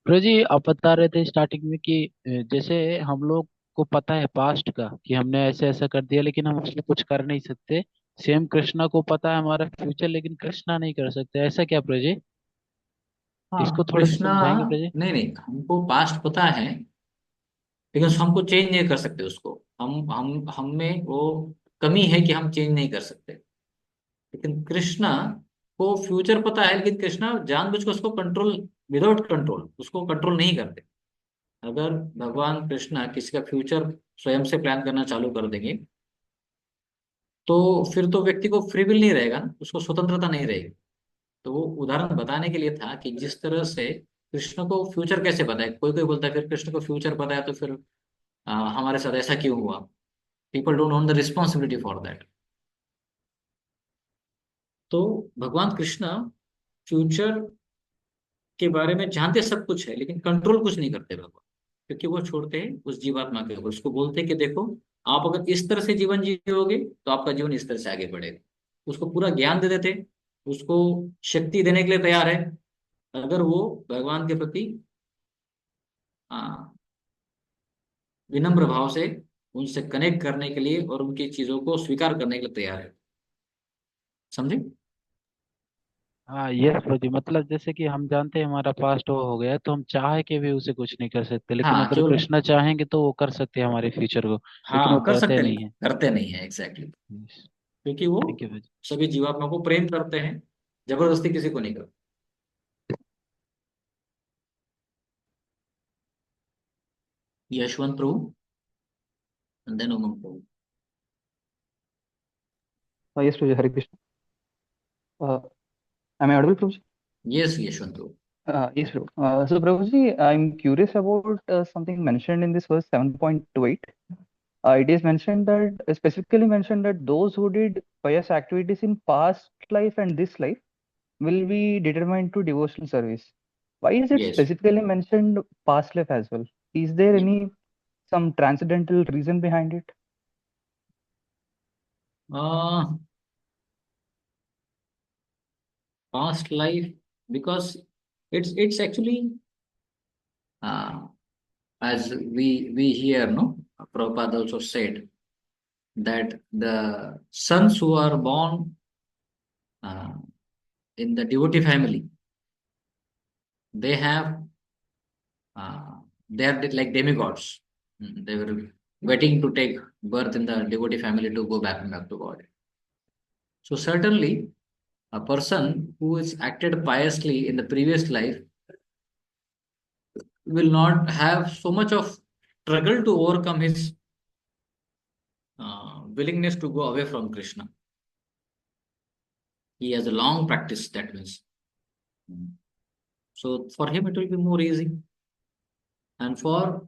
प्रभु जी आप बता रहे थे starting में कि जैसे हम लोग को पता है पास्ट का कि हमने ऐसे ऐसा कर दिया लेकिन हम उसमें कुछ कर नहीं सकते। सेम कृष्णा को पता है हमारा फ्यूचर लेकिन कृष्णा नहीं कर सकते, ऐसा क्या प्रभु जी? इसको
हाँ
थोड़ा सा
कृष्णा,
समझाएंगे प्रभु जी?
नहीं नहीं, हमको पास्ट पता है लेकिन हमको चेंज नहीं कर सकते उसको। हम में वो कमी है कि हम चेंज नहीं कर सकते। लेकिन कृष्णा को फ्यूचर पता है, लेकिन कृष्णा जानबूझ के उसको कंट्रोल, विदाउट कंट्रोल उसको कंट्रोल नहीं करते। अगर भगवान कृष्णा किसी का फ्यूचर स्वयं से प्लान करना चालू कर देंगे तो फिर तो व्यक्ति को फ्री विल नहीं रहेगा ना, उसको स्वतंत्रता नहीं रहेगी। तो वो उदाहरण बताने के लिए था कि जिस तरह से कृष्ण को फ्यूचर कैसे पता है। कोई कोई बोलता है फिर कृष्ण को फ्यूचर पता है तो फिर हमारे साथ ऐसा क्यों हुआ। People don't own the responsibility for that. तो भगवान कृष्ण फ्यूचर के बारे में जानते सब कुछ है लेकिन कंट्रोल कुछ नहीं करते भगवान, क्योंकि वो छोड़ते हैं उस जीवात्मा के ऊपर। उसको बोलते हैं कि देखो, आप अगर इस तरह से जीवन जियोगे तो आपका जीवन इस तरह से आगे बढ़ेगा। उसको पूरा ज्ञान दे देते, उसको शक्ति देने के लिए तैयार है, अगर वो भगवान के प्रति हाँ, विनम्र भाव से उनसे कनेक्ट करने के लिए और उनकी चीजों को स्वीकार करने के लिए तैयार है। समझे?
हाँ यस प्रभु जी, मतलब जैसे कि हम जानते हैं हमारा पास्ट वो हो गया तो हम चाह के भी उसे कुछ नहीं कर सकते, लेकिन
हाँ
अगर
केवल,
कृष्णा चाहेंगे तो वो कर सकते हैं हमारे फ्यूचर को, लेकिन वो
हाँ कर
करते
सकते
नहीं
लेकिन
है।
करते नहीं है, एग्जैक्टली। क्योंकि वो
थैंक यू प्रभु जी।
सभी जीवात्मा को प्रेम करते हैं, जबरदस्ती किसी को नहीं करते। यशवंत प्रभु, and then Umang Prabhu.
Yes, Prabhuji, Hare Krishna. Am I audible, Prabhuji?
Yes Yashwant Prabhu.
Yes, Prabhu. So, Prabhuji, I'm curious about something mentioned in this verse 7.28. It is mentioned that, specifically mentioned that those who did pious activities in past life and this life will be determined to devotional service. Why is it
yes,
specifically mentioned past life as well? Is there any some transcendental reason behind it?
Past life, because it's actually uh, as we hear, no, Prabhupada also said that the sons who are born uh, in the devotee family, they have they are like demigods. They were waiting to take birth in the devotee family to go back to God. So certainly a person who is acted piously in the previous life will not have so much of struggle to overcome his willingness to go away from Krishna. He has a long practice, that means. So for him it will be more easy. And for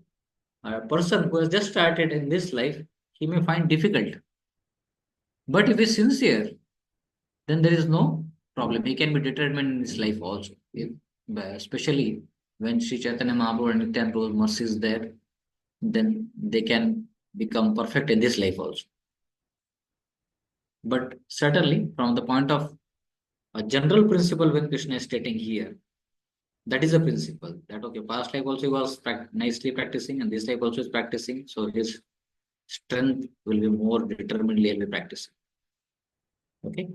a person who has just started in this life, he may find difficult. But if he is sincere, then there is no problem. He can be determined in his life also. Especially when Sri Chaitanya Mahaprabhu and Nityananda Prabhu's mercy is there, then they can become perfect in this life also. But certainly, from the point of a general principle, when Krishna is stating here, that is a principle that okay, past life also he was nicely practicing, and this life also is practicing. So his strength will be more determinedly he'll be practicing. Okay.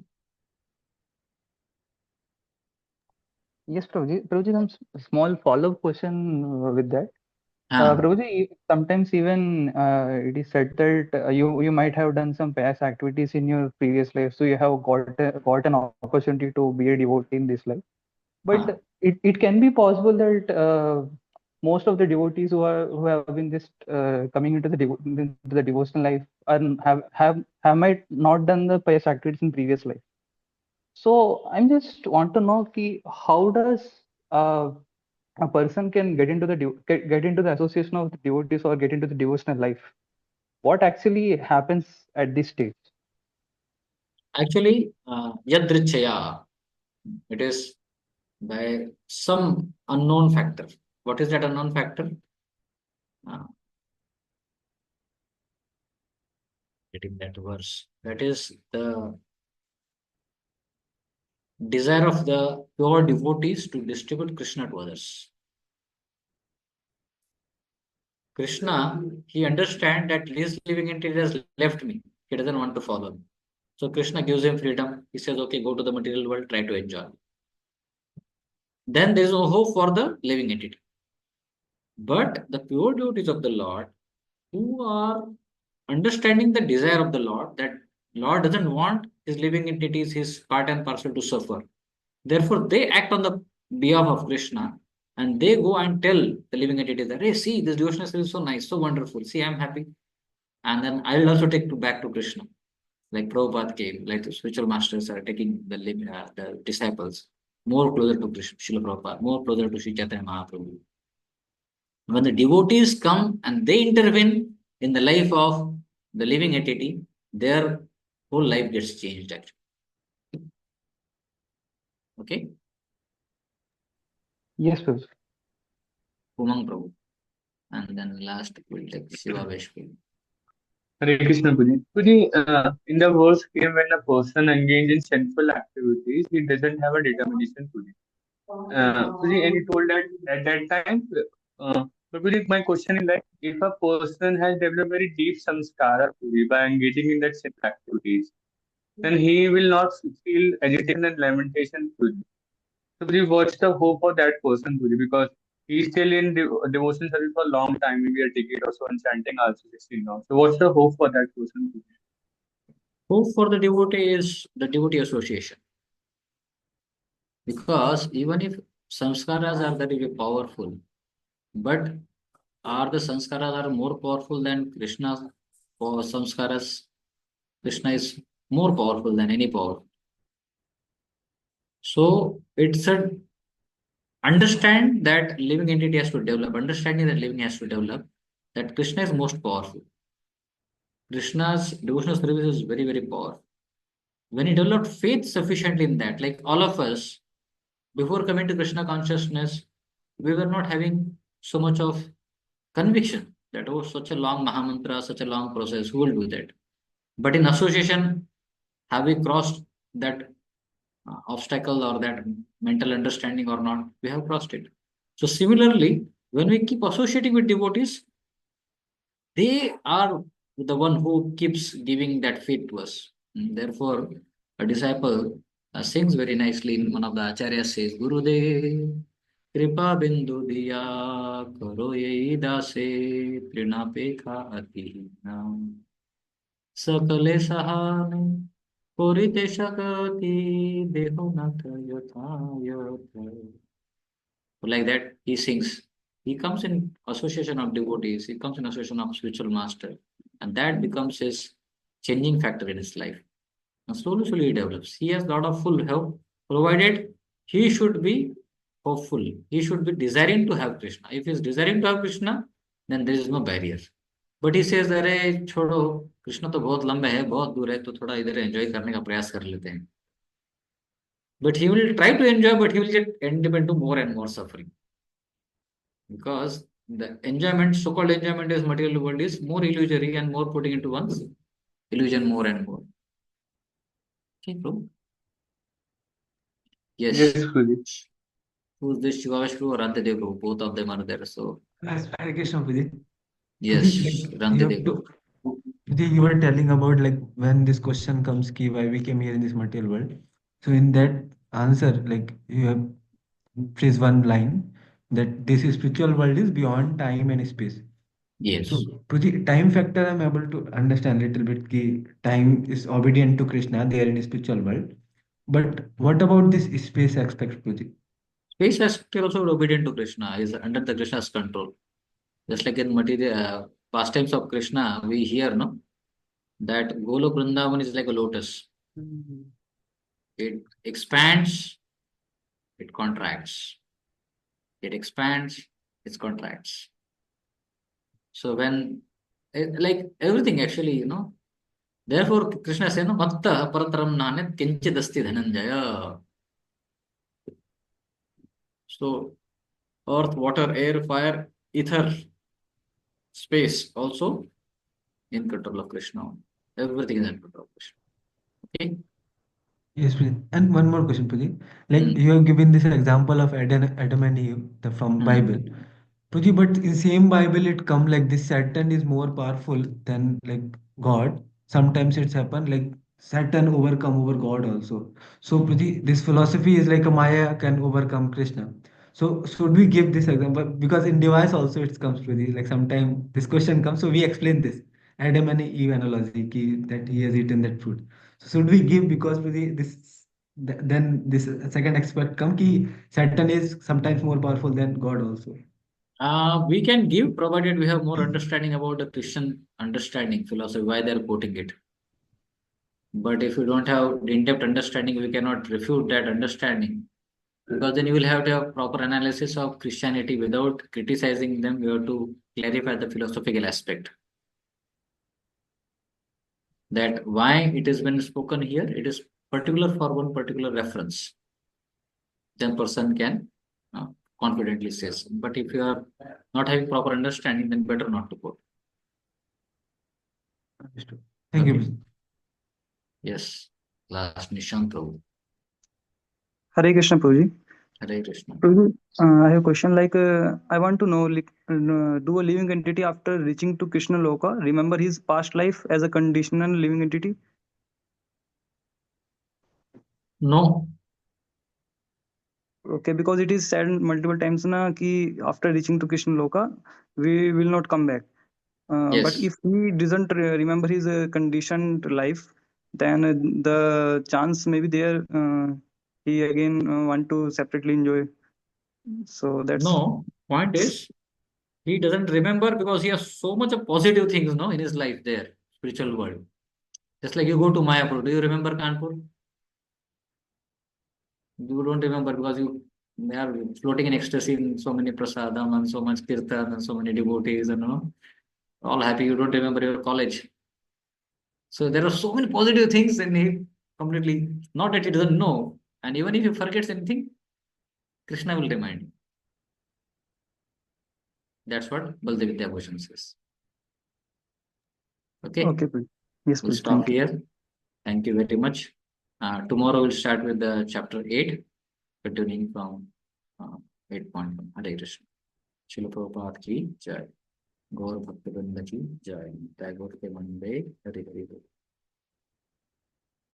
Yes, Prabhuji. Prabhuji, some small follow-up question with that.
हाँ
Prabhuji, sometimes even it is said that you might have done some past activities in your previous life, so you have got an opportunity to be a devotee in this life. But
हाँ.
it can be possible that most of the devotees who have been just coming into the devotional life are have might not done the pious activities in previous life. So I'm just want to know ki, how does uh, a person can get into the get into the association of the devotees or get into the devotional life? What actually happens at this stage?
Actually, yadrichaya, it is by some unknown factor. What is that unknown factor? Uh, Getting that verse. That is the desire of the pure devotees to distribute Krishna to others. Krishna, he understands that his living entity has left me. He doesn't want to follow me. So Krishna gives him freedom. He says, okay, go to the material world, try to enjoy. Then there is no hope for the living entity. But the pure devotees of the Lord who are understanding the desire of the Lord, that Lord doesn't want his living entities, his part and parcel to suffer. Therefore, they act on the behalf of Krishna and they go and tell the living entities that, hey, see, this devotional service is so nice, so wonderful. See, I'm happy. And then I'll also take to back to Krishna. Like Prabhupada came, like the spiritual masters are taking the disciples more closer to Krishna, Srila Prabhupada, more closer to Sri Chaitanya Mahaprabhu. When the devotees come and they intervene in the life of the living entity, their whole life gets changed actually. Okay?
Yes, Prabhuji.
Umang Prabhu. And then last we'll take Shiva Veshpuri.
Hare Krishna, Puji. Puji, in the verse came when a person engaged in sinful activities, he doesn't have a determination, Puji. Puji, and he told that at that time, but Puji, my question is that if a person has developed very deep samskara, Puji, by engaging in that sinful activities, then he will not feel agitation and lamentation, Puji. So, Puji, what's the hope for that person, Puji? Because he's still in devotion service for a long time, maybe a decade or so, and chanting also 16 now. So, what's the hope for that person, Puji?
Hope for the devotee is the devotee association. Because even if samskaras are very powerful, but are the sanskaras are more powerful than Krishna's or samskaras? Krishna is more powerful than any power. So it's a understand that living entity has to develop, understanding that living has to develop, that Krishna is most powerful. Krishna's devotional service is very, very powerful. When he developed faith sufficiently in that, like all of us, before coming to Krishna consciousness, we were not having so much of conviction that, oh, such a long Mahamantra, such a long process, who will do that? But in association, have we crossed that obstacle or that mental understanding or not? We have crossed it. So, similarly, when we keep associating with devotees, they are the one who keeps giving that faith to us. Therefore, a disciple sings very nicely in one of the acharyas says, Gurudev, Kripa Bindu Diya Karo Yei Dase Trinapekha Ati Nam Sakale Sahane Purite Shakati Dehunath Yatha Yatha. Like that, he sings. He comes in association of devotees, he comes in association of spiritual master, and that becomes his changing factor in his life. And slowly, slowly he develops. He has a lot of full help, provided he should be hopeful. He should be desiring to have Krishna. If he is desiring to have Krishna, then there is no barrier. But he says, अरे छोड़ो कृष्ण तो बहुत लंबे है बहुत दूर है तो थोड़ा इधर एंजॉय करने का प्रयास कर लेते हैं. But he will try to enjoy, but he will get end up into more and more suffering. Because the enjoyment, so-called enjoyment is material world is more illusory and more putting into one's illusion more and more. Okay, bro.
Yes,
Yes.
Puji.
Who's this Shivash Prabhu or Rantadev Prabhu? Both of them are there. So
Yes, Hare Krishna, Pujit.
yes,
Like you have
Rantadev
to,
Prabhu.
Pujit, you were telling about like when this question comes, ki why we came here in this material world. So in that answer, like you have phrase one line that this spiritual world is beyond time and space. So,
Yes.
to the time factor, I'm able to understand little bit ki time is obedient to Krishna there in spiritual world. But what about this space aspect, Pratik?
Space aspect is also obedient to Krishna, is under the Krishna's control. Just like in material pastimes of Krishna, we hear no that Golok Vrindavan is like a lotus. It expands, it contracts. It expands, it contracts. So when like everything actually, therefore Krishna says, no, Matta Parataram Nanet Kinchidasti Dhananjaya. So earth, water, air, fire, ether, space also in control of Krishna. Everything is in control of Krishna. Okay.
Yes, please. And one more question, Pratik. Like
Hmm.
you have given this example of Adam and Eve from
Hmm.
Bible. Pratik, but in same Bible it come like this Satan is more powerful than like God. Sometimes it's happen like Satan overcome over God also. So Pratik, this philosophy is like a Maya can overcome Krishna. So should we give this example? Because in device also it comes Pratik. Like sometime this question comes, so we explain this Adam and Eve analogy that he has eaten that fruit. So should we give because then this second aspect come ki Satan is sometimes more powerful than God also.
We can give provided we have more understanding about the Christian understanding philosophy, why they're quoting it. But if you don't have in-depth understanding, we cannot refute that understanding. Because then you will have to have proper analysis of Christianity without criticizing them. You have to clarify the philosophical aspect. That why it has been spoken here, it is particular for one particular reference. Then person can uh, confidently say so. But if you are not having proper understanding, then better not to quote.
Understood. Thank you.
Okay.
Pratik.
Yes. Last Nishant Prabhu.
Hare Krishna, Prabhuji.
Hare Krishna.
Prabhuji, I have a question. I want to know, do a living entity after reaching to Krishna Loka remember his past life as a conditional living entity?
No.
Okay, because it is said multiple times na ki after reaching to Krishna Loka, we will not come back. But
Yes.
if he doesn't remember his conditioned life, then the chance may be there. He again want to separately enjoy. So that's
No. Point is, he doesn't remember because he has so much of positive things, no, in his life there, spiritual world. Just like you go to Mayapur. Do you remember Kanpur? You don't remember because they are floating in ecstasy in so many prasadam and so much kirtan and so many devotees and all happy. You don't remember your college. So there are so many positive things in him completely. Not that he doesn't know. And even if he forgets anything, Krishna will remind him. That's what Baldev Vidya Bhushan says. Okay,
okay, please. Yes,
we'll
please.
stop
Thank you.
here. Thank you very much. Tomorrow we'll start with the chapter 8, continuing from 8.1. Hare Krishna. Srila Prabhupada ki jai. गौर भक्तवृंद की जय। टैगोर के वंदे हरि हरि बोल।